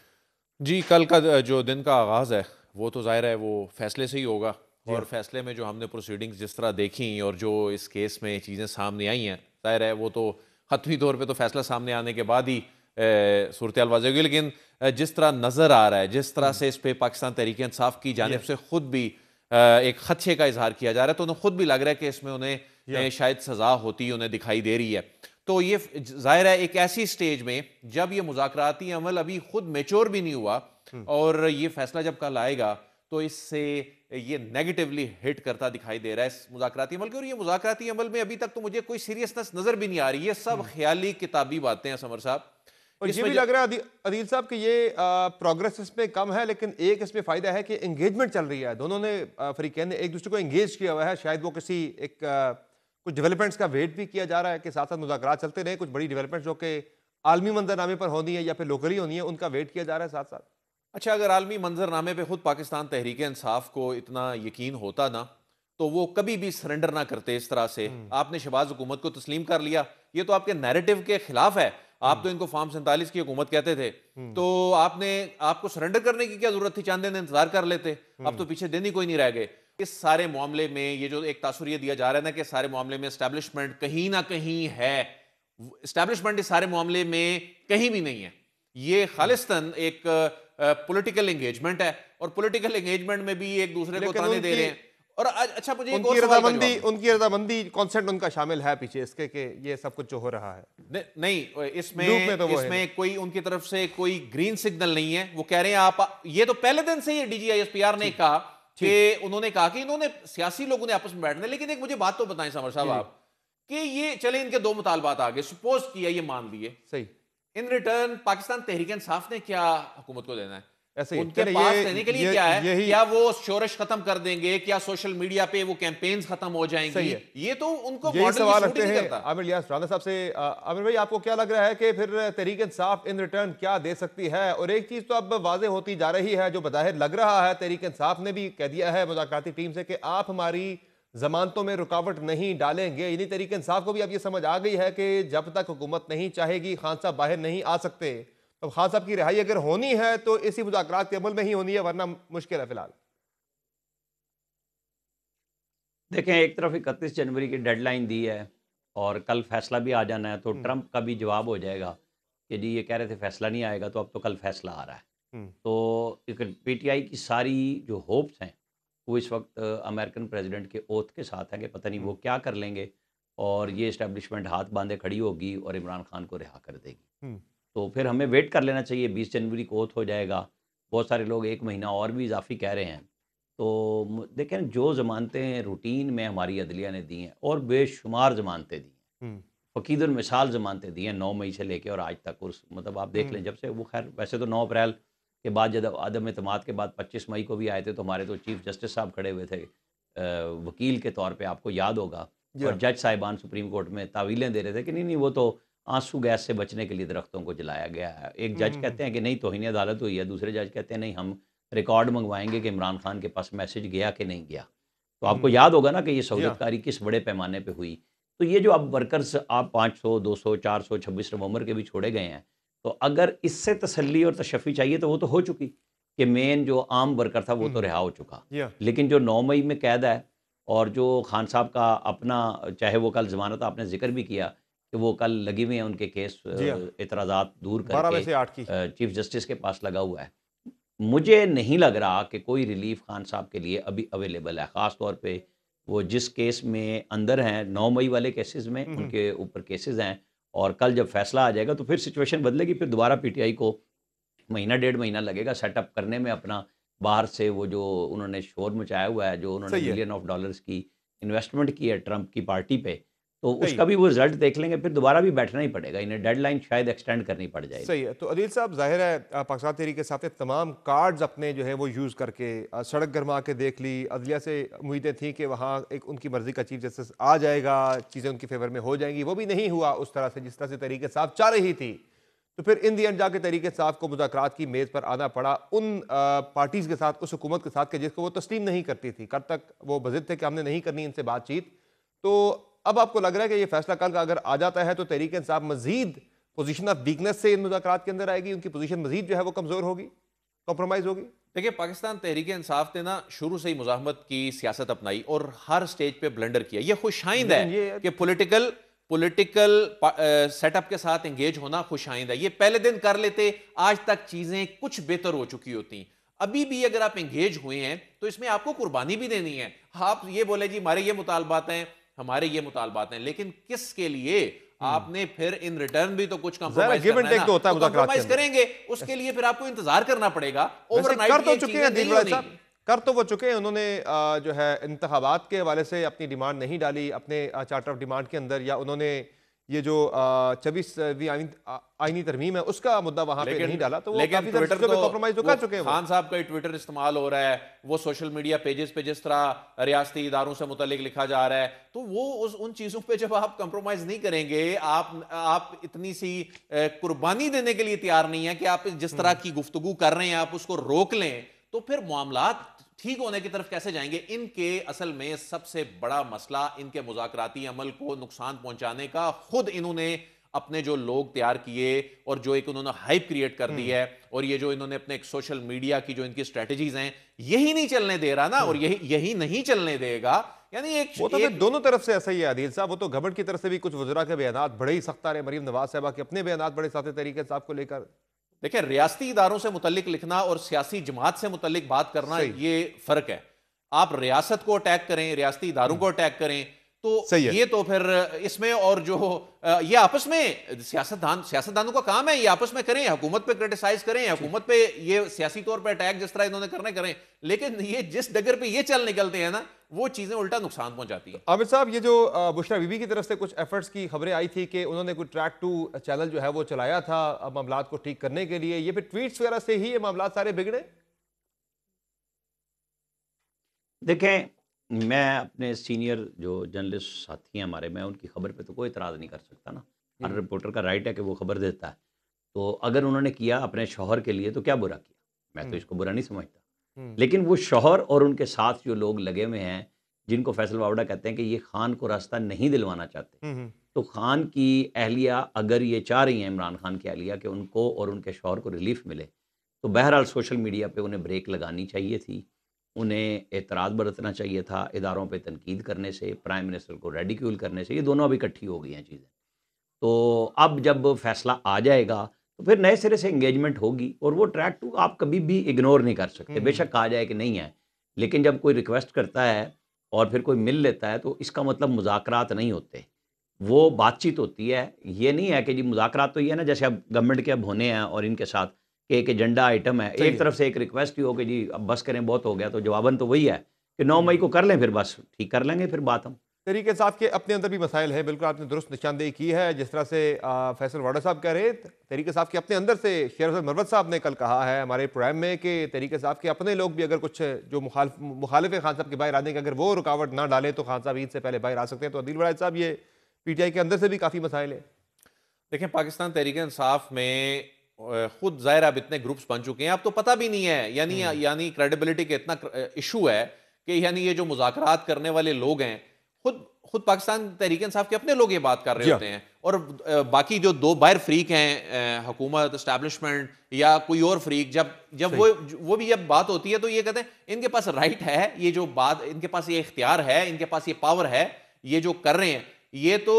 I: जी, कल का जो दिन का आगाज़ है वो तो ज़ाहिर है वो फैसले से ही होगा और फैसले में जो हमने प्रोसीडिंग्स जिस तरह देखी और जो इस केस में चीज़ें सामने आई हैं, ज़ाहिर है वो तो हतमी तौर पे तो फैसला सामने आने के बाद ही सूरत हाल वाज़ेह होगी। लेकिन जिस तरह नज़र आ रहा है, जिस तरह से इस पे पाकिस्तान तहरीक इंसाफ की जानिब से खुद भी एक खदशे का इजहार किया जा रहा है, तो उन्हें खुद भी लग रहा है कि इसमें उन्हें शायद सज़ा होती उन्हें दिखाई दे रही है। तो ये ज़ाहिर है एक ऐसी स्टेज में जब ये मुज़ाकराती अमल अभी खुद मेच्योर भी नहीं हुआ और ये फैसला जब कल आएगा तो इससे ये नेगेटिवली हिट करता दिखाई दे रहा है इस मुज़ाकराती अमल के। और ये मुज़ाकराती अमल में अभी तक तो मुझे कोई सीरियसनेस नजर भी नहीं आ रही। ये सब ख्याली किताबी बातें हैं समर साहब।
A: और ये भी लग रहा है अदील साहब कि ये प्रोग्रेस इसमें कम है, लेकिन एक इसमें फायदा है कि एंगेजमेंट चल रही है। दोनों ने फरीकैन ने एक दूसरे को एंगेज किया हुआ है। शायद वो किसी एक कुछ डेवलपमेंट्स का वेट भी किया जा रहा है कि साथ साथ मुज़ाकरात चलते रहे। कुछ बड़ी डेवलपमेंट जो कि आलमी मंजरनामे पर होनी है या फिर लोकली होनी है, उनका वेट किया जा रहा है साथ साथ।
I: अच्छा, अगर आलमी मंजरनामे पे खुद पाकिस्तान तहरीक इंसाफ को इतना यकीन होता ना तो वो कभी भी सरेंडर ना करते इस तरह से। आपने शहबाज हुकूमत को तस्लीम कर लिया, ये तो आपके नैरेटिव के खिलाफ है। आप तो इनको फार्म 47 की हुकूमत कहते थे, तो आपको सरेंडर करने की क्या जरूरत थी? चंद दिन इंतजार कर लेते। अब तो पीछे दिन ही कोई नहीं रह गए। इस सारे मामले में ये जो एक तासुर ये दिया जा रहा है ना कि सारे मामले में एस्टैब्लिशमेंट कहीं ना कहीं है, एस्टैब्लिशमेंट इस सारे मामले में कहीं भी नहीं है। ये खालिस्तन एक पॉलिटिकल एंगेजमेंट है और पॉलिटिकल एंगेजमेंट में भी एक दूसरे को ताने दे रहे हैं। और अच्छा, मुझे
A: उनकी रजामंदी कॉन्सेंट उनका शामिल है पीछे इसके कि ये सब कुछ जो हो रहा है।
I: नहीं, इसमें कोई उनकी तरफ से कोई ग्रीन सिग्नल नहीं है। वो कह रहे हैं आप, ये तो पहले दिन से ही डीजीआईएसपीआर ने कहा कि उन्होंने कहा कि इन्होंने सियासी लोगों ने आपस में बैठना। लेकिन एक मुझे बात तो बताएं समर साहब आप कि ये चले इनके 2 मुतालबात आ गए, सपोज किया ये मान लिए
A: सही,
I: इन रिटर्न पाकिस्तान तहरीक इंसाफ ने क्या हुकूमत को देना है?
A: ऐसे
I: उनके पास देने के लिए क्या है? क्या वो शोरश खत्म कर देंगे? क्या सोशल मीडिया पे वो कैंपेन्स खत्म हो जाएंगी? ये तो उनको
A: सवाल रखते हैं आमिर इलियास राना साहब से। आमिर भाई, आपको क्या लग रहा है कि फिर तहरीक इंसाफ इन रिटर्न क्या दे सकती है? और एक चीज तो अब वाज़ेह होती जा रही है, जो बज़ाहिर लग रहा है तहरीक इंसाफ ने भी कह दिया है मुज़ाकराती टीम से कि आप हमारी जमानतों में रुकावट नहीं डालेंगे। यानी तहरीक इंसाफ को भी अब ये समझ आ गई है कि जब तक हुकूमत नहीं चाहेगी खान साहब बाहर नहीं आ सकते। तो खान साहब की रिहाई अगर होनी है तो इसी मुज़ाकरात के अमल में ही होनी है, वरना मुश्किल है फिलहाल।
H: देखें, एक तरफ 31 जनवरी की डेडलाइन दी है और कल फैसला भी आ जाना है, तो ट्रंप का भी जवाब हो जाएगा कि जी ये कह रहे थे फैसला नहीं आएगा, तो अब तो कल फैसला आ रहा है। तो पीटीआई की सारी जो होप्स हैं वो इस वक्त अमेरिकन प्रेसिडेंट के ओथ के साथ है कि पता नहीं वो क्या कर लेंगे और ये इस्टेब्लिशमेंट हाथ बांधे खड़ी होगी और इमरान खान को रिहा कर देगी। तो फिर हमें वेट कर लेना चाहिए। 20 जनवरी को ओथ हो जाएगा। बहुत सारे लोग 1 महीना और भी इजाफी कह रहे हैं। तो देखें, जो ज़मानतें रूटीन में हमारी अदलिया ने दी हैं और बेशुमार ज़मानतें दी हैं, फ़कीदुल मिसाल ज़मानतें दी हैं 9 मई से लेके और आज तक। उस मतलब आप देख लें जब से वो, खैर वैसे तो 9 अप्रैल के बाद जब अदम एतमाद के बाद 25 मई को भी आए थे, तो हमारे तो चीफ जस्टिस साहब खड़े हुए थे वकील के तौर पे, आपको याद होगा। और जज साहिबान सुप्रीम कोर्ट में तावीलें दे रहे थे कि नहीं वो तो आंसू गैस से बचने के लिए दरख्तों को जलाया गया है। एक जज कहते हैं कि नहीं तौहीन अदालत हुई है, दूसरे जज कहते हैं नहीं हम रिकॉर्ड मंगवाएंगे कि इमरान खान के पास मैसेज गया कि नहीं गया। तो आपको याद होगा ना कि ये सहूलियतकारी किस बड़े पैमाने पे हुई। तो ये जो अब वर्कर्स आप 500, 200, 400, 26 नवंबर के भी छोड़े गए हैं, तो अगर इससे तसल्ली और तशफ़ी चाहिए तो वो तो हो चुकी कि मेन जो आम वर्कर था वो तो रिहा हो चुका। लेकिन जो 9 मई में कैद है और जो खान साहब का अपना, चाहे वो कल ज़मानत आपने ज़िक्र भी किया कि वो कल लगी हुई हैं उनके केस, एतराज़ात दूर
A: 12 में
H: करके
A: से 8 की।
H: चीफ जस्टिस के पास लगा हुआ है। मुझे नहीं लग रहा कि कोई रिलीफ खान साहब के लिए अभी अवेलेबल है, ख़ास तौर पे वो जिस केस में अंदर हैं 9 मई वाले केसेस में, उनके ऊपर केसेस हैं और कल जब फैसला आ जाएगा तो फिर सिचुएशन बदलेगी। फिर दोबारा पीटीआई को महीना 1.5 महीना लगेगा सेटअप करने में अपना, बाहर से वो जो उन्होंने शोर मचाया हुआ है, जो उन्होंने
A: सही है।
H: मिलियन ऑफ डॉलर्स की इन्वेस्टमेंट की है ट्रंप की पार्टी पे, तो उसका भी वो रिजल्ट देख लेंगे। फिर दोबारा भी बैठना ही पड़ेगा, इन्हें डेडलाइन शायद एक्सटेंड करनी पड़ जाएगी।
A: सही है। तो अदील साहब, जाहिर है पाकिस्तान तहरीक इंसाफ ने तमाम कार्ड्स अपने जो है वो यूज़ करके सड़क गरमा के देख ली। अदलिया से उम्मीदें थी कि वहाँ एक उनकी मर्जी का चीफ जस्टिस आ जाएगा, चीज़ें उनकी फेवर में हो जाएंगी, वो भी नहीं हुआ उस तरह से जिस तरह से तहरीक इंसाफ चाह रही थी। तो फिर इन दी एंड जाके तहरीक इंसाफ को मुज़ाकरात की मेज़ पर आना पड़ा उन पार्टीज़ के साथ, उस हुकूमत के साथ के जिसको वो तस्लीम नहीं करती थी। कल तक वो बज़िद थे कि हमने नहीं करनी इनसे बातचीत। तो अब आपको लग रहा है कि ये फैसला कल का अगर आ जाता है तो तहरीक इंसाफ मजीद पोजीशन ऑफ वीकनेस से इन मुज़ाकरात के अंदर आएगी, उनकी पोजीशन मजीद जो है वो कमज़ोर होगी, कॉम्प्रोमाइज़ होगी।
I: देखिए, पाकिस्तान तहरीक इंसाफ ने ना शुरू से ही मुज़ाहमत की सियासत अपनाई और हर स्टेज पे ब्लंडर किया। ये खुशाइंद है कि पॉलिटिकल सेटअप के साथ एंगेज होना खुशाइंद है। ये पहले दिन कर लेते, आज तक चीजें कुछ बेहतर हो चुकी होती। अभी भी अगर आप एंगेज हुए हैं तो इसमें आपको कुर्बानी भी देनी है। आप ये बोले जी हमारे ये मुतालबात हैं, हमारे ये मुतालबात हैं, लेकिन किसके लिए? आपने फिर इन रिटर्न भी तो कुछ कंप्रोमाइज करना है ना, तो कंप्रोमाइज करेंगे, उसके लिए फिर आपको इंतजार करना पड़ेगा। ओवरनाइट
A: कर तो चुके हैं दिल वाले साहब, कर तो वो चुके हैं। उन्होंने जो है इंतखाबात के हवाले से अपनी डिमांड नहीं डाली अपने चार्टर ऑफ डिमांड के अंदर, या उन्होंने ये जो 24वीं आईनी तरमीम है उसका मुद्दा वहां पे नहीं डाला। तो
I: लेकिन ट्विटर पे
A: कॉम्प्रोमाइज तो कर चुके हैं।
I: खान साहब का ट्विटर इस्तेमाल हो रहा है, वो सोशल मीडिया पेजेस पे जिस तरह रियासती इदारों से मुतल्लिक लिखा जा रहा है, तो वो उन चीजों पे जब आप कंप्रोमाइज नहीं करेंगे, आप इतनी सी कुर्बानी देने के लिए तैयार नहीं है कि आप जिस तरह की गुफ्तगू कर रहे हैं आप उसको रोक लें, तो फिर मामलात ठीक होने की तरफ कैसे जाएंगे? इनके असल में सबसे बड़ा मसला इनके मुज़ाकराती अमल को नुकसान पहुंचाने का खुद इन्होंने अपने जो लोग तैयार किए और जो एक उन्होंने हाइप क्रिएट कर दी है, और ये जो इन्होंने अपने एक सोशल मीडिया की जो इनकी स्ट्रेटजीज हैं, यही नहीं चलने दे रहा ना, और यही नहीं चलने देगा। यानी वो
A: तो दोनों तरफ से ऐसा ही है आदिल साहब। वो तो गवर्नमेंट की तरफ से भी कुछ वज़रा के बयान बड़े ही सख्त आ रहे हैं, मरीम नवाज साहबा के अपने बयान बड़े सख्त तरीके से आपको लेकर।
I: देखिए, रियासती इदारों से मुतल्लिक लिखना और सियासी जमात से मुतल्लिक बात करना, ये फर्क है। आप रियासत को अटैक करें, रियासती इदारों को अटैक करें, तो ये तो फिर इसमें, और जो ये आपस में सियासतदानों का काम है, ये आपस में करें, हुकूमत पे क्रिटिसाइज करें, हुकूमत पे ये सियासी तौर पे अटैक जिस तरह इन्होंने करने करें, लेकिन ये जिस डगर पे ये चल निकलते हैं ना, वो चीजें उल्टा नुकसान पहुंचाती हैं।
A: आमिर साहब, ये जो बुशरा बीबी की तरफ से कुछ एफर्ट्स की खबरें आई थी कि उन्होंने कोई ट्रैक टू चैनल जो है वो चलाया था मामलात को ठीक करने के लिए, ये फिर ट्वीट्स वगैरह से ही ये मामलात सारे बिगड़े?
H: देखें, मैं अपने सीनियर जो जर्नलिस्ट साथी हैं हमारे, मैं उनकी खबर पे तो कोई इतराज़ नहीं कर सकता ना। हर रिपोर्टर का राइट है कि वो खबर देता है। तो अगर उन्होंने किया अपने शौहर के लिए तो क्या बुरा किया, मैं तो इसको बुरा नहीं समझता। लेकिन वो शौहर और उनके साथ जो लोग लगे हुए हैं, जिनको फैसल वावड़ा कहते हैं कि ये खान को रास्ता नहीं दिलवाना चाहते, तो खान की अहलिया अगर ये चाह रही हैं, इमरान खान की अहलिया, कि उनको और उनके शौहर को रिलीफ मिले, तो बहरहाल सोशल मीडिया पे उन्हें ब्रेक लगानी चाहिए थी, उन्हें एतराज़ बरतना चाहिए था, इदारों पे तनकीद करने से, प्राइम मिनिस्टर को रेडिक्यूल करने से। ये दोनों अभी इकट्ठी हो गई हैं चीज़ें। तो अब जब फैसला आ जाएगा तो फिर नए सिरे से एंगेजमेंट होगी, और वो ट्रैक टू आप कभी भी इग्नोर नहीं कर सकते, बेशक कहा जाए कि नहीं है, लेकिन जब कोई रिक्वेस्ट करता है और फिर कोई मिल लेता है तो इसका मतलब मुज़ाकरात नहीं होते, वो बातचीत होती है। ये नहीं है कि जी मुज़ाकरात तो ये है ना, जैसे अब गवर्नमेंट के अब होने हैं और इनके साथ कि एक एजेंडा आइटम है, एक तरफ से एक रिक्वेस्ट ही हो कि जी अब बस करें, बहुत हो गया, तो जवाबन तो वही है कि 9 मई को कर लें, फिर बस ठीक कर लेंगे फिर बात हम।
A: तहरीक इंसाफ के अपने अंदर भी मसाइल है, बिल्कुल आपने दुरुस्त निशानदेही की है। जिस तरह से फैसल वाड़ा साहब कह रहे, तहरीक इंसाफ के अपने अंदर से शेर हसन मरवत साहब ने कल कहा है हमारे प्रोग्राम में कि तहरीक इंसाफ के अपने लोग भी अगर कुछ जो मुखालिफ है खान साहब के बाहर आने के, अगर वो रुकावट ना डाले तो खान साहब ईद से पहले बाहर आ सकते हैं। तो अदील वाड़ा साहब, ये पीटीआई के अंदर से भी काफ़ी मसाइल है।
I: देखें, पाकिस्तान तहरीक इंसाफ में खुद ज़ाहिर अब इतने ग्रुप्स बन चुके हैं, अब तो पता भी नहीं है, यानी क्रेडिबिलिटी का इतना इशू है कि यानी ये जो मुज़ाकरात करने वाले लोग हैं खुद पाकिस्तान तहरीक इंसाफ के अपने लोग ये बात कर रहे होते हैं, और बाकी जो दो बाहर फ्रीक हैं, हुकूमत, एस्टैब्लिशमेंट या कोई और फ्रीक, जब वो भी जब बात होती है तो ये कहते हैं इनके पास राइट है, ये जो बात, इनके पास ये इख्तियार है, इनके पास ये पावर है, ये जो कर रहे हैं ये तो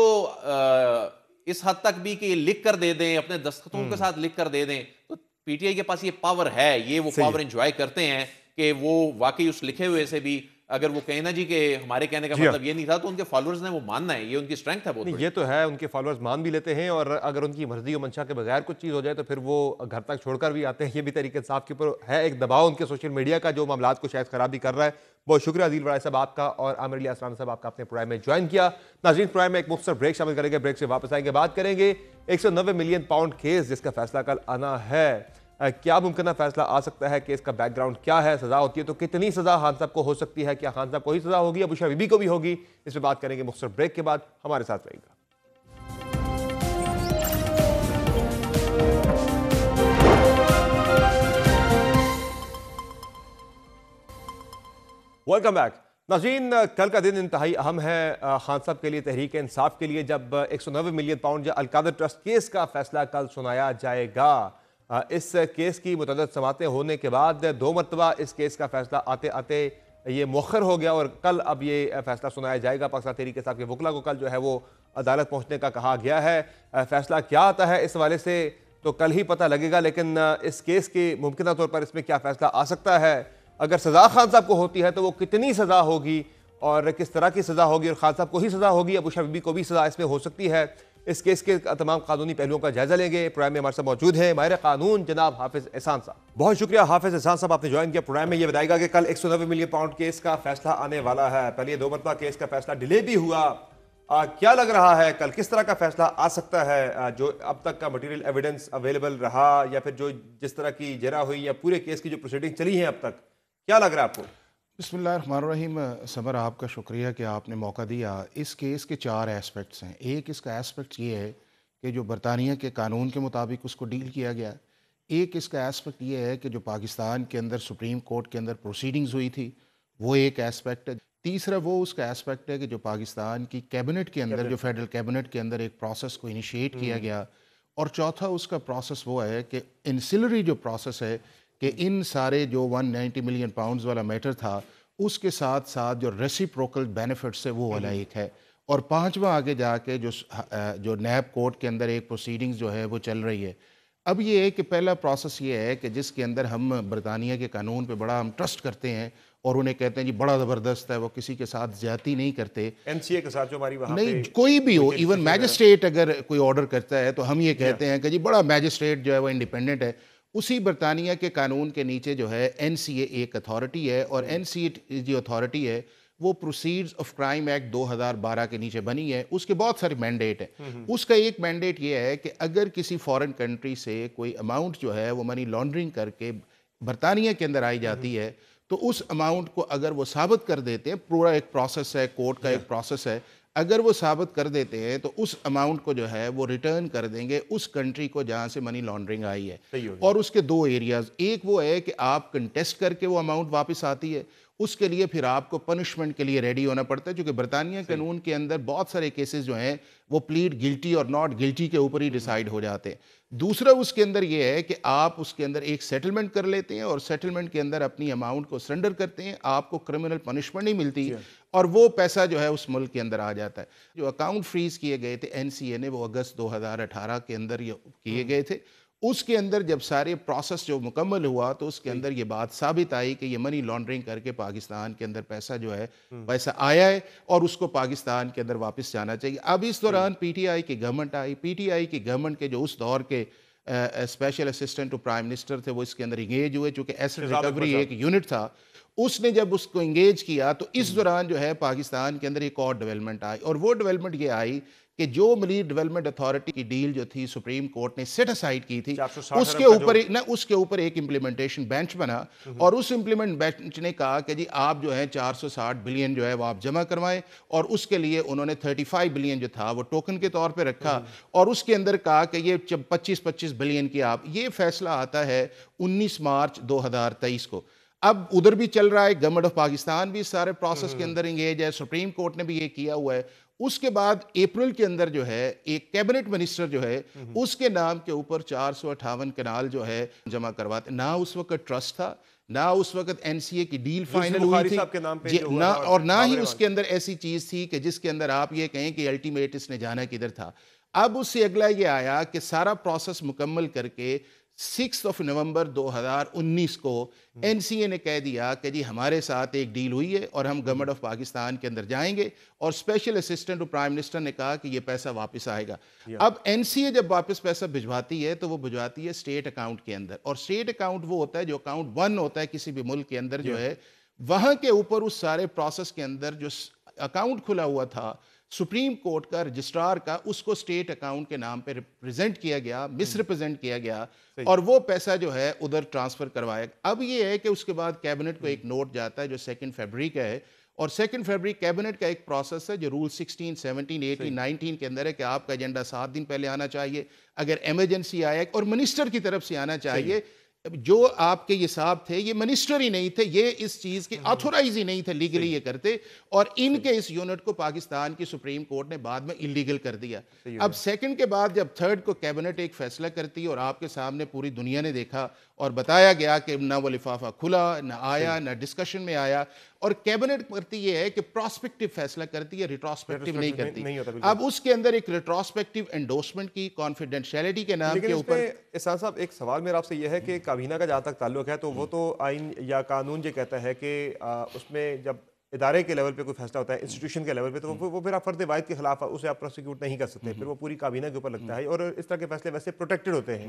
I: इस हद तक भी कि लिख कर दे दें, अपने दस्तखतों के साथ लिख कर दे दें, तो पीटीआई के पास ये पावर है, ये वो पावर एंजॉय करते हैं कि वो वाकई उस लिखे हुए से भी अगर वो कहें ना जी कि हमारे कहने का मतलब ये नहीं था, तो उनके फॉलोअर्स ने वो मानना है, ये उनकी स्ट्रेंथ है। बहुत
A: ये तो है, उनके फॉलोअर्स मान भी लेते हैं, और अगर उनकी मर्जी और मंशा के बगैर कुछ चीज़ हो जाए तो फिर वो घर तक छोड़कर भी आते हैं। ये भी तहरीक इंसाफ के ऊपर है एक दबाव उनके सोशल मीडिया का, जो मामलात को शायद खराब भी कर रहा है। बहुत शुक्रिया अदील बड़ाई साहब आपका, और आमिर अली असलाम साहब आपका अपने प्रोग्राम में ज्वाइन किया। नाज़रीन, प्रोग्राम में एक मुख्तसर ब्रेक शामिल करेंगे, ब्रेक से वापस आएंगे, बात करेंगे 190 मिलियन पाउंड केस जिसका फैसला कल आना है, क्या मुमकिन फैसला आ सकता है, केस का बैकग्राउंड क्या है, सजा होती है तो कितनी सजा खान साहब को हो सकती है, क्या खान साहब को ही सजा होगी या बुशरा बीबी को भी होगी, इस पर बात करेंगे मुख्तसर ब्रेक के बाद। हमारे साथ रहेगा। Welcome back. नाज़रीन, कल का दिन इंतहाई अहम है खान साहब के लिए, तहरीक इंसाफ के लिए, जब 190 million pound Al-Qadir trust case का फैसला कल सुनाया जाएगा। इस केस की मुतअद्दिद समातें होने के बाद 2 मरतबा इस केस का फैसला आते आते ये मुअख्खर हो गया, और कल अब ये फैसला सुनाया जाएगा। पाकिस्तान तहरीक इंसाफ के वकला को कल जो है वो अदालत पहुँचने का कहा गया है। फैसला क्या आता है इस हवाले से तो कल ही पता लगेगा, लेकिन इस केस के मुमकिन तौर पर इसमें क्या फैसला आ सकता है, अगर सज़ा खान साहब को होती है तो वो कितनी सज़ा होगी और किस तरह की सज़ा होगी, और खान साहब को ही सज़ा होगी या बुशरा बीबी को भी सज़ा इसमें हो सकती है। इस केस के तमाम कानूनी पहलुओं का जायजा लेंगे। प्रोग्राम में हमारे साथ मौजूद है माहिर कानून जनाब हाफिज एहसान साहब। बहुत शुक्रिया हाफिज एहसान साहब, आपने ज्वाइन किया प्रोग्राम में। ये बताएगा कि कल 190 मिलियन पाउंड केस का फैसला आने वाला है। पहले 2 मरतबा केस का फैसला डिले भी हुआ, क्या लग रहा है कल किस तरह का फैसला आ सकता है, जो अब तक का मटीरियल एविडेंस अवेलेबल रहा या फिर जो जिस तरह की जरा हुई या पूरे केस की जो प्रोसीडिंग चली है अब तक, क्या लग रहा है आपको?
J: बिस्मिल्लाहिर्रहमानिर्रहीम। समर, आपका शुक्रिया कि आपने मौका दिया। इस केस के 4 एस्पेक्ट्स हैं। एक इसका एस्पेक्ट ये है कि जो बरतानिया के कानून के मुताबिक उसको डील किया गया। एक इसका एस्पेक्ट ये है कि जो पाकिस्तान के अंदर सुप्रीम कोर्ट के अंदर प्रोसीडिंग्स हुई थी, वो एक एस्पेक्ट है। तीसरा वो उसका एस्पेक्ट है कि जो पाकिस्तान की कैबिनेट के अंदर, जो फेडरल कैबिनेट के अंदर एक प्रोसेस को इनिशिएट किया गया। और चौथा उसका प्रोसेस वो है कि इंसिलरी जो प्रोसेस है कि इन सारे जो 190 मिलियन पाउंड्स वाला मैटर था उसके साथ साथ जो रेसिप्रोकल बेनिफिट्स है वो वाला एक है। और 5वां आगे जाके जो नैब कोर्ट के अंदर एक प्रोसीडिंग्स जो है वो चल रही है। अब ये है कि पहला प्रोसेस ये है कि जिसके अंदर हम बरतानिया के कानून पे बड़ा हम ट्रस्ट करते हैं और उन्हें कहते हैं जी बड़ा ज़बरदस्त है, वो किसी के साथ ज्यादती नहीं करते,
A: एनसीए के साथ जो हमारी वहाँ
J: नहीं कोई भी हो, इवन मैजिस्ट्रेट अगर कोई ऑर्डर करता है तो हम ये कहते हैं कि जी बड़ा मैजिस्ट्रेट जो है वो इंडिपेंडेंट है। उसी बरतानिया के कानून के नीचे जो है एनसीए एक अथॉरिटी है, और एनसीए जो अथॉरिटी है वो प्रोसीड्स ऑफ क्राइम एक्ट 2012 के नीचे बनी है। उसके बहुत सारे मैंडेट हैं। उसका एक मैंडेट ये है कि अगर किसी फॉरेन कंट्री से कोई अमाउंट जो है वो मनी लॉन्ड्रिंग करके बरतानिया के अंदर आई जाती है तो उस अमाउंट को अगर वो साबित कर देते हैं, पूरा एक प्रोसेस है, कोर्ट का एक प्रोसेस है, अगर वो साबित कर देते हैं तो उस अमाउंट को जो है वो रिटर्न कर देंगे उस कंट्री को जहाँ से मनी लॉन्ड्रिंग आई है। और उसके 2 एरियाज, एक वो है कि आप कंटेस्ट करके वो अमाउंट वापस आती है, उसके लिए फिर आपको पनिशमेंट के लिए रेडी होना पड़ता है, क्योंकि बरतानिया कानून के अंदर बहुत सारे केसेस जो हैं वो प्लीड गिल्टी और नॉट गिल्टी के ऊपर ही डिसाइड हो जाते हैं। दूसरा उसके अंदर ये है कि आप उसके अंदर एक सेटलमेंट कर लेते हैं और सेटलमेंट के अंदर अपनी अमाउंट को सरेंडर करते हैं, आपको क्रिमिनल पनिशमेंट नहीं मिलती और वो पैसा जो है उस मुल्क के अंदर आ जाता है। जो अकाउंट फ्रीज किए गए थे एनसीए ने, वो अगस्त 2018 के अंदर किए गए थे। उसके अंदर जब सारे प्रोसेस जो मुकम्मल हुआ तो उसके अंदर ये बात साबित आई कि ये मनी लॉन्ड्रिंग करके पाकिस्तान के अंदर पैसा जो है पैसा आया है और उसको पाकिस्तान के अंदर वापस जाना चाहिए। अब इस दौरान पीटीआई की गवर्नमेंट आई। पीटीआई की गवर्नमेंट के जो उस दौर के special assistant to prime minister थे वो इसके अंदर इंगेज हुए, चूँकि एसेट रिकवरी एक यूनिट था। उसने जब उसको इंगेज किया तो इस दौरान जो है पाकिस्तान के अंदर एक और डेवलपमेंट आई, और वो डेवलपमेंट ये आई कि जो मलीर डेवलपमेंट अथॉरिटी की डील जो थी सुप्रीम कोर्ट ने सेट असाइड की थी, उसके ऊपर एक इम्प्लीमेंटेशन बेंच बना और उस इम्प्लीमेंट बेंच ने कहा कि जी आप जो है 460 बिलियन जो है वो आप जमा करवाएं, और उसके लिए उन्होंने 35 बिलियन जो था वो टोकन के तौर पे रखा और उसके अंदर कहा कि ये 25-25 बिलियन की आप, ये फैसला आता है 19 मार्च 2023 को। अब उधर भी चल रहा है, गवर्नमेंट ऑफ पाकिस्तान भी सारे प्रोसेस के अंदर इंगेज है, सुप्रीम कोर्ट ने भी ये किया हुआ है। उसके बाद अप्रैल के अंदर जो है एक कैबिनेट मिनिस्टर जो है उसके नाम के ऊपर 458 कनाल जो है जमा करवाते। ना उस वक्त ट्रस्ट था, ना उस वक्त एनसीए की डील फाइनल हुई थी
A: के नाम पे
J: ना, और ना ही उसके अंदर ऐसी चीज थी कि जिसके अंदर आप ये कहें कि अल्टीमेट इसने जाना किधर था। अब उससे अगला ये आया कि सारा प्रोसेस मुकम्मल करके 6 नवंबर 2019 को एनसीए ने कह दिया कि जी हमारे साथ एक डील हुई है और हम गवर्नमेंट ऑफ पाकिस्तान के अंदर जाएंगे, और special assistant to prime minister ने कहा कि ये पैसा वापस आएगा। अब एनसीए जब वापस पैसा भिजवाती है तो वो भिजवाती है स्टेट अकाउंट के अंदर, और स्टेट अकाउंट वो होता है जो अकाउंट 1 होता है किसी भी मुल्क के अंदर जो है, वहां के ऊपर उस सारे प्रोसेस के अंदर जो अकाउंट खुला हुआ था सुप्रीम कोर्ट का रजिस्ट्रार का, उसको स्टेट अकाउंट के नाम पे रिप्रेजेंट किया गया, मिसरिप्रेजेंट किया गया, और वो पैसा जो है उधर ट्रांसफर करवाया। अब ये है कि उसके बाद कैबिनेट को एक नोट जाता है जो 2 फरवरी का है, और 2 फरवरी कैबिनेट का एक प्रोसेस है जो रूल 16, 17, 18, 19 के अंदर है कि आपका एजेंडा 7 दिन पहले आना चाहिए, अगर इमरजेंसी आया, और मिनिस्टर की तरफ से आना चाहिए। जो आपके ये साहब थे ये मिनिस्टर ही नहीं थे, ये इस चीज के ऑथोराइज ही नहीं थे लीगली ये करते, और इनके इस यूनिट को पाकिस्तान की सुप्रीम कोर्ट ने बाद में इलीगल कर दिया। अब 2 के बाद जब 3 को कैबिनेट एक फैसला करती है, और आपके सामने पूरी दुनिया ने देखा और बताया गया कि ना वो लिफाफा खुला, ना आया, ना डिस्कशन में आया, और कैबिनेट करती ये है कि प्रोस्पेक्टिव फैसला करती है, रिट्रोस्पेक्टिव नहीं करती। अब उसके अंदर एक रिट्रोस्पेक्टिव एंडोर्समेंट की कॉन्फिडेंशियलिटी के नाम के ऊपर।
A: एहसान साहब, एक सवाल मेरा आपसे यह है कि काबीना का जहाँ तक ताल्लुक है तो वो तो आइन या कानून ये कहता है कि उसमें जब इदारे के लेवल पे कोई फैसला होता है, इंस्टीट्यूशन के लेवल पे, तो वो फिर आप फर्द वाहिद के खिलाफ उसे आप प्रोसिक्यूट नहीं कर सकते, फिर वो पूरी काबीना के ऊपर लगता है, और इस तरह के फैसले वैसे प्रोटेक्टेड होते हैं,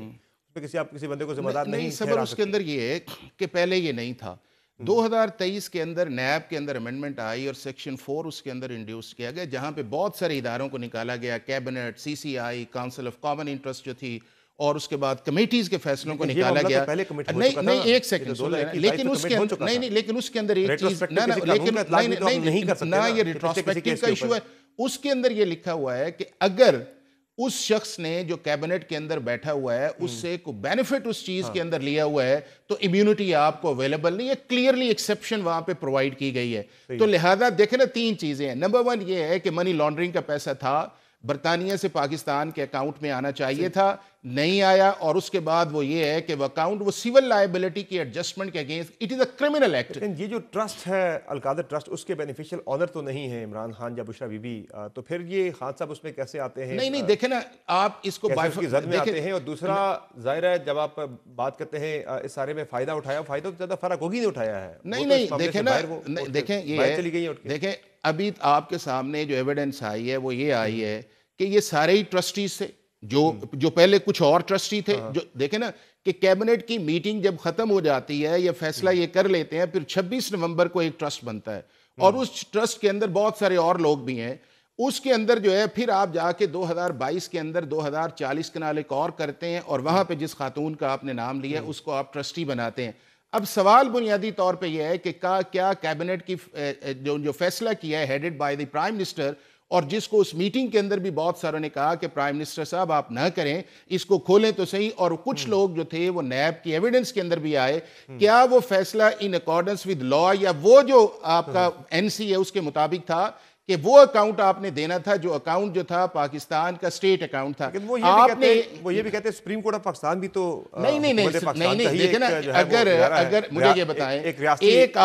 A: उसमें आप किसी बंदे को जिम्मेदार नहीं
J: सबर। उसके अंदर ये है कि पहले ये नहीं था। 2023 के अंदर नैब के अंदर अमेंडमेंट आई और सेक्शन 4 उसके अंदर इंड्यूस किया गया, जहां पे बहुत सारे इदारों को निकाला गया, cabinet, CCI, council of common interest जो थी, और उसके बाद कमेटीज के फैसलों को निकाला गया। नहीं, एक सेकंड, लेकिन उसके अंदर नहीं, लेकिन उसके अंदर एक चीज ना, लेकिन ना ये रिट्रोस्पेक्टिव का इशू है। उसके अंदर ये लिखा हुआ है कि अगर उस शख्स ने जो कैबिनेट के अंदर बैठा हुआ है उससे को बेनिफिट उस चीज के अंदर लिया हुआ है तो इम्यूनिटी आपको अवेलेबल नहीं है, क्लियरली एक्सेप्शन वहां पे प्रोवाइड की गई है। तो लिहाजा देखे ना, 3 चीजें हैं। नंबर 1 ये है कि मनी लॉन्ड्रिंग का पैसा था, बरतानिया से पाकिस्तान के अकाउंट में आना चाहिए था, नहीं आया, और उसके बाद वो ये है कि वो अकाउंट वो सिविल लायबिलिटी की एडजस्टमेंट के against, it is a criminal act.
A: लेकिन ये जो ट्रस्ट है अलकादर ट्रस्ट, उसके बेनिफिशियल ऑनर तो नहीं है इमरान खान या बुशरा बीबी, तो फिर ये खान साहब उसमें कैसे आते हैं?
J: नहीं, देखे ना आप इसको
A: जद में आते हैं। और दूसरा जाहिर है जब आप बात करते हैं इस सारे में फायदा उठाया, फायदा तो ज्यादा फराक होगी नहीं उठाया है।
J: नहीं, देखें ना, देखें ये चली गई। देखें अभी आपके सामने जो एविडेंस आई है वो ये आई है कि ये सारे ही ट्रस्टीज थे जो पहले कुछ और ट्रस्टी थे, जो देखे ना कि कैबिनेट की मीटिंग जब खत्म हो जाती है, ये फैसला ये कर लेते हैं, फिर 26 नवंबर को एक ट्रस्ट बनता है, और उस ट्रस्ट के अंदर बहुत सारे और लोग भी हैं। उसके अंदर जो है फिर आप जाके 2022 के अंदर 2040 कनाल एक और करते हैं, और वहां पे जिस खातून का आपने नाम लिया उसको आप ट्रस्टी बनाते हैं। अब सवाल बुनियादी तौर पे यह है कि क्या कैबिनेट की जो फैसला किया है headed by the prime minister, और जिसको उस मीटिंग के अंदर भी बहुत सारों ने कहा कि प्राइम मिनिस्टर साहब आप ना करें, इसको खोलें तो सही, और कुछ लोग जो थे वो नैब की एविडेंस के अंदर भी आए, क्या वो फैसला इन अकॉर्डेंस विद लॉ या वो जो आपका एनसी है उसके मुताबिक था कि वो अकाउंट आपने देना था, जो अकाउंट जो था पाकिस्तान का स्टेट अकाउंट था।
A: वो ये भी कहते हैं सुप्रीम कोर्ट ऑफ पाकिस्तान भी तो
J: नहीं देखे ना, अगर मुझे ये बताएं, एक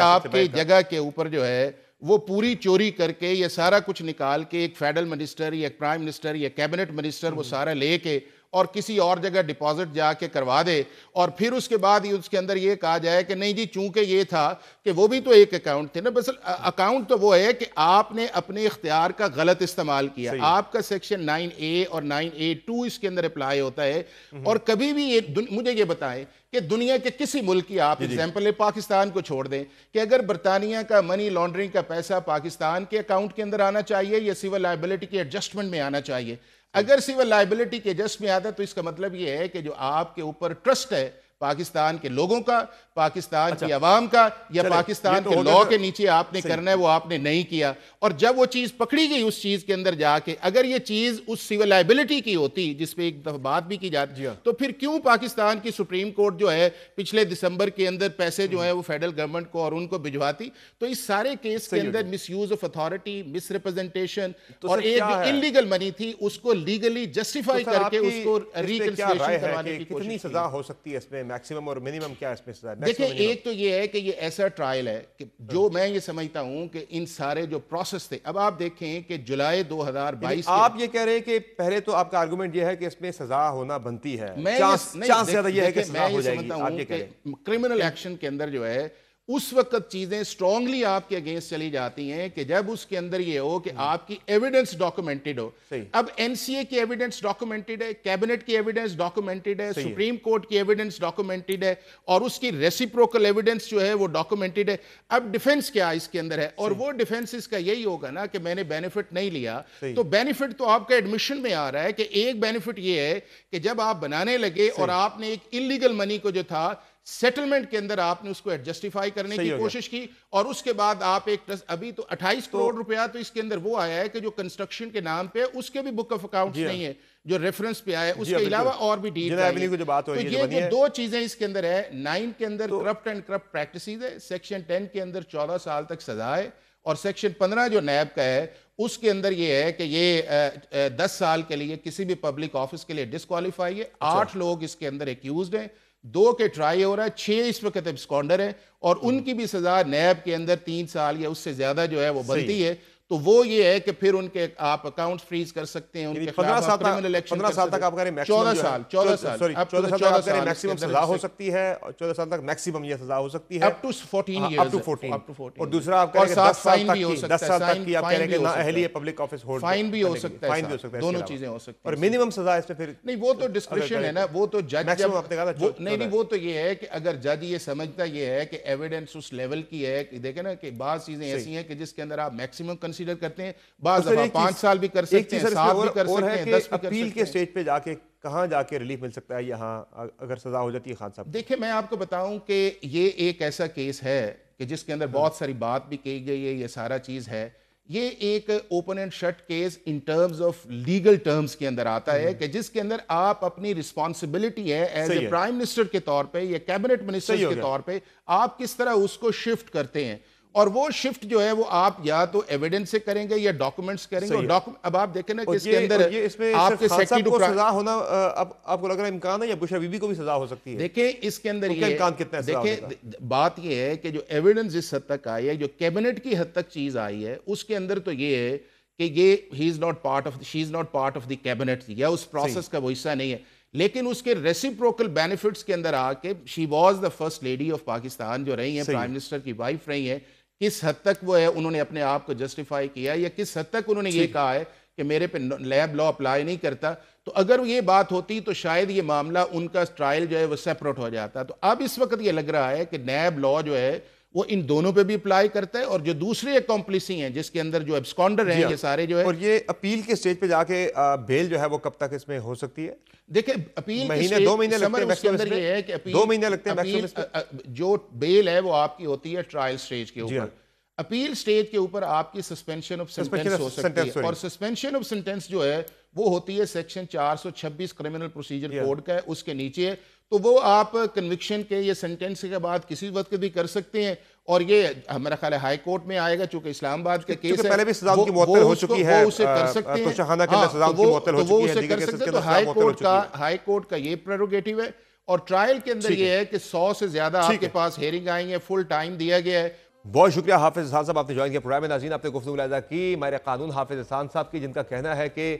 J: आपके जगह के ऊपर जो है वो पूरी चोरी करके ये सारा कुछ निकाल के एक फेडरल मिनिस्टर या प्राइम मिनिस्टर या कैबिनेट मिनिस्टर वो सारा लेके और किसी और जगह डिपॉजिट जाके करवा दे, और फिर उसके बाद ही उसके अंदर ये कहा जाए कि नहीं जी चूंकि ये था कि वो भी तो एक अकाउंट थे ना। बस अकाउंट तो वो है कि आपने अपने इख्तियार का गलत इस्तेमाल किया। आपका सेक्शन 9A और 9A2 इसके अंदर अप्लाई होता है, और कभी भी ये मुझे ये बताएं कि दुनिया के किसी मुल्क की आप एग्जाम्पल है, पाकिस्तान को छोड़ दें, कि अगर बरतानिया का मनी लॉन्ड्रिंग का पैसा पाकिस्तान के अकाउंट के अंदर आना चाहिए या सिविल लायबिलिटी के एडजस्टमेंट में आना चाहिए। अगर सिविल लायबिलिटी के एडजस्ट में आता है तो इसका मतलब यह है कि जो आपके ऊपर ट्रस्ट है पाकिस्तान के लोगों का, पाकिस्तान की आवाम का, या पाकिस्तान के लॉ के नीचे आपने करना है, वो आपने नहीं किया। और जब वो चीज पकड़ी गई उस चीज के अंदर जाके, अगर ये चीज उस सिविल लायबिलिटी की होती जिसपे एक दफा बात भी की जाती, तो फिर क्यों पाकिस्तान की सुप्रीम कोर्ट जो है पिछले दिसंबर के अंदर पैसे जो है वो फेडरल गवर्नमेंट को और उनको भिजवाती। तो इस सारे केस के अंदर miss use of authority, miss representation और एक जो इलीगल मनी थी उसको लीगली जस्टिफाई करके उसको रिकंसिलिएशन करवाने की
A: कितनी
J: कोशिश
A: सजा हो सकती है इसमें, मैक्सिमम और मिनिमम क्या है इसमें सजा?
J: देखिए, एक तो ये है कि ये ऐसा ट्रायल है कि जो मैं ये समझता हूं कि इन सारे जो प्रोसेस थे, अब आप देखें कि जुलाई 2022
A: आप ये कह रहे हैं कि पहले तो आपका आर्गुमेंट ये है कि इसमें सजा होना बनती है, चांस ज्यादा ये है कि सजा हो जाएगी। आप ये कह रहे हैं
J: क्रिमिनल एक्शन के अंदर जो है उस वक्त चीजें स्ट्रांगली आपके अगेंस्ट चली जाती हैं कि जब उसके अंदर ये हो कि आपकी एविडेंस डॉक्यूमेंटेड हो। अब एनसीए की एविडेंस डॉक्यूमेंटेड है, कैबिनेट की एविडेंस डॉक्यूमेंटेड है, सुप्रीम कोर्ट की एविडेंस डॉक्यूमेंटेड है, और उसकी रेसिप्रोकल एविडेंस जो है वो डॉक्यूमेंटेड है। अब डिफेंस क्या इसके अंदर है, और वो डिफेंस इसका यही होगा ना कि मैंने बेनिफिट नहीं लिया, तो बेनिफिट तो आपका एडमिशन में आ रहा है कि एक बेनिफिट ये है कि जब आप बनाने लगे और आपने एक इलीगल मनी को जो था सेटलमेंट के अंदर आपने उसको जस्टिफाई करने की कोशिश की, और उसके बाद आप एक अभी तो 28 करोड़ रुपया तो इसके अंदर वो आया है कि जो कंस्ट्रक्शन के नाम पे उसके भी बुक ऑफ अकाउंट्स नहीं है, जो रेफरेंस पे आया है, उसके अलावा और भी डील
A: जो बात हो रही है,
J: ये जो दो चीजें इसके अंदर है। 9 के अंदर करप्ट एंड करप्ट प्रैक्टिसेस है, सेक्शन 10 के अंदर 14 साल तक सजा है, और सेक्शन 15 जो नैब का है उसके अंदर ये है कि ये 10 साल के लिए किसी भी पब्लिक ऑफिस के लिए डिस्क्वालीफाई है। 8 लोग इसके अंदर एक्यूज्ड हैं, 2 के ट्राई हो रहा है, 6 इस वक्त एब्सकॉन्डर है, और उनकी भी सजा नैब के अंदर 3 साल या उससे ज्यादा जो है वो बनती है। तो वो ये है कि फिर उनके आप अकाउंट फ्रीज कर सकते हैं, उनके
A: 15 साल तक आप करें,
J: 14 साल 14 साल
A: मैक्सिमम सजा हो सकती है, और 14 साल तक मैक्सिमम ये सजा हो सकती है,
J: up to 14 years,
A: up to 14। और दूसरा आप कह रहे हैं 10 साल तक की, 10 साल तक की आप कह रहे हैं नाअहली पब्लिक ऑफिस होल्ड,
J: फाइन भी हो सकता है,
A: फाइन भी हो सकता है,
J: दोनों चीजें हो सकती हैं।
A: और मिनिमम सजा इस पे फिर
J: नहीं, वो तो डिस्क्रिप्शन है ना, वो तो जज
A: मैक्सिमम आपने कहा था
J: नहीं, वो तो ये है कि अगर जज ये समझता ये है कि एविडेंस उस लेवल की है कि देखे ना कि बाज़ चीजें ऐसी हैं कि जिसके अंदर आप मैक्सिमम कंसीडर करते हैं, बाज़ दफा 5 साल भी कर सकते हैं, 7 भी कर सकते हैं, 10 भी कर सकते हैं।
A: अपील के स्टेज पे जाके कहां जाके रिलीफ मिल सकता है यहाँ अगर सजा हो जाती है खान साहब?
J: देखिए, मैं आपको बताऊं कि ये एक ऐसा केस है कि जिसके अंदर बहुत सारी बात भी कही गई है, ये सारा चीज है, ये एक open and shut case in terms of legal terms के अंदर आता है कि जिसके अंदर आप अपनी रिस्पॉन्सिबिलिटी है एज ए प्राइम मिनिस्टर के तौर पे या कैबिनेट मिनिस्टर के तौर पे आप किस तरह उसको शिफ्ट करते हैं, और वो शिफ्ट जो है वो आप या तो एविडेंस से करेंगे या डॉक्यूमेंट्स करेंगे। और अब आप देखें ना कि इसके अंदर
A: आपके सेक्रेटरी को सजा होना, अब आपको लग रहा है इम्कान है या बुशरा बीबी को भी सजा हो सकती है?
J: देखें, इसके अंदर ये
A: इम्कान कितना है?
J: देखिए, बात ये है कि जो एविडेंस इस हद तक आई है, जो कैबिनेट की हद तक चीज आई है, उसके अंदर तो ये है कि ये he is not part of, she is not part of the cabinet या उस प्रोसेस का वो हिस्सा नहीं है, लेकिन उसके रेसिप्रोकल बेनिफिट्स के अंदर आके she was the first lady of Pakistan जो रही है, प्राइम मिनिस्टर की वाइफ रही है, किस हद तक वो है उन्होंने अपने आप को जस्टिफाई किया, या किस हद तक उन्होंने ये कहा है कि मेरे पे लैब लॉ अप्लाई नहीं करता। तो अगर ये बात होती तो शायद ये मामला उनका ट्रायल जो है वो सेपरेट हो जाता। तो अब इस वक्त ये लग रहा है कि नैब लॉ जो है वो इन दोनों पे भी अप्लाई करता है, और जो दूसरे अकॉम्प्लिसी हैं जिसके अंदर जो एब्सकॉन्डर हैं ये सारे जो है।
A: और ये अपील के स्टेज पे जाके बेल जो है वो कब तक इसमें हो सकती है?
J: देखिए, अपील
A: महीने 2 महीने लगते हैं
J: उसके अंदर ये है कि अपील
A: 2 महीने लगते हैं,
J: जो बेल है वो आपकी होती है ट्रायल स्टेज के ऊपर। अपील स्टेज के ऊपर आपकी सस्पेंशन ऑफ सेंटेंस हो सकती है, और सस्पेंशन ऑफ सेंटेंस जो है वो होती है सेक्शन 426 क्रिमिनल प्रोसीजर कोड का है, उसके नीचे है। तो वो आप कन्विक्शन के या सेंटेंस के बाद किसी वक्त भी कर सकते हैं, और ये हमारा ख्याल है हाई कोर्ट में आएगा, चूंकि इस्लामाबाद के केस है,
A: पहले भी सजा की मुअत्तल हो चुकी है,
J: वो उसे कर सकते हैं, तो वो उसे कर सकते हैं। तो हाई कोर्ट का ये प्रेरोगेटिव है, और ट्रायल के अंदर ये है कि 100 से ज्यादा आपके पास हेयरिंग आएंगे, फुल टाइम दिया गया है।
A: बहुत शुक्रिया हाफिज हसान साहब, आपने ज्वाइन किया प्रोग्राम में। नाज़रीन, आपने गुफ्तगू मुलाहिज़ा की माहिर कानून हाफिज हसान साहब की, जिनका कहना है कि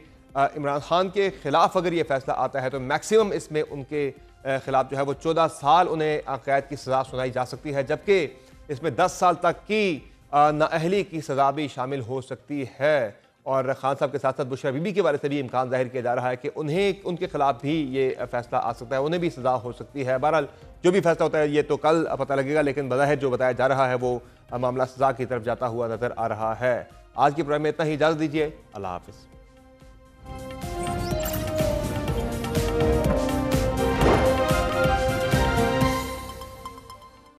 A: इमरान खान के खिलाफ अगर ये फैसला आता है तो मैक्सिमम इसमें उनके खिलाफ जो है वो 14 साल उन्हें कैद की सज़ा सुनाई जा सकती है, जबकि इसमें 10 साल तक की नाअहली की सज़ा भी शामिल हो सकती है। और खान साहब के साथ साथ बुशरा बीबी के बारे से भी इम्कान जाहिर किया जा रहा है कि उन्हें उनके खिलाफ भी ये फैसला आ सकता है, उन्हें भी सज़ा हो सकती है। बहरहाल जो भी फैसला होता है ये तो कल पता लगेगा, लेकिन बज़ाहिर जो बताया जा रहा है वो मामला सज़ा की तरफ जाता हुआ नजर आ रहा है। आज के प्रोग्राम में इतना ही, इजाज़त दीजिए, अल्लाह हाफ़िज़।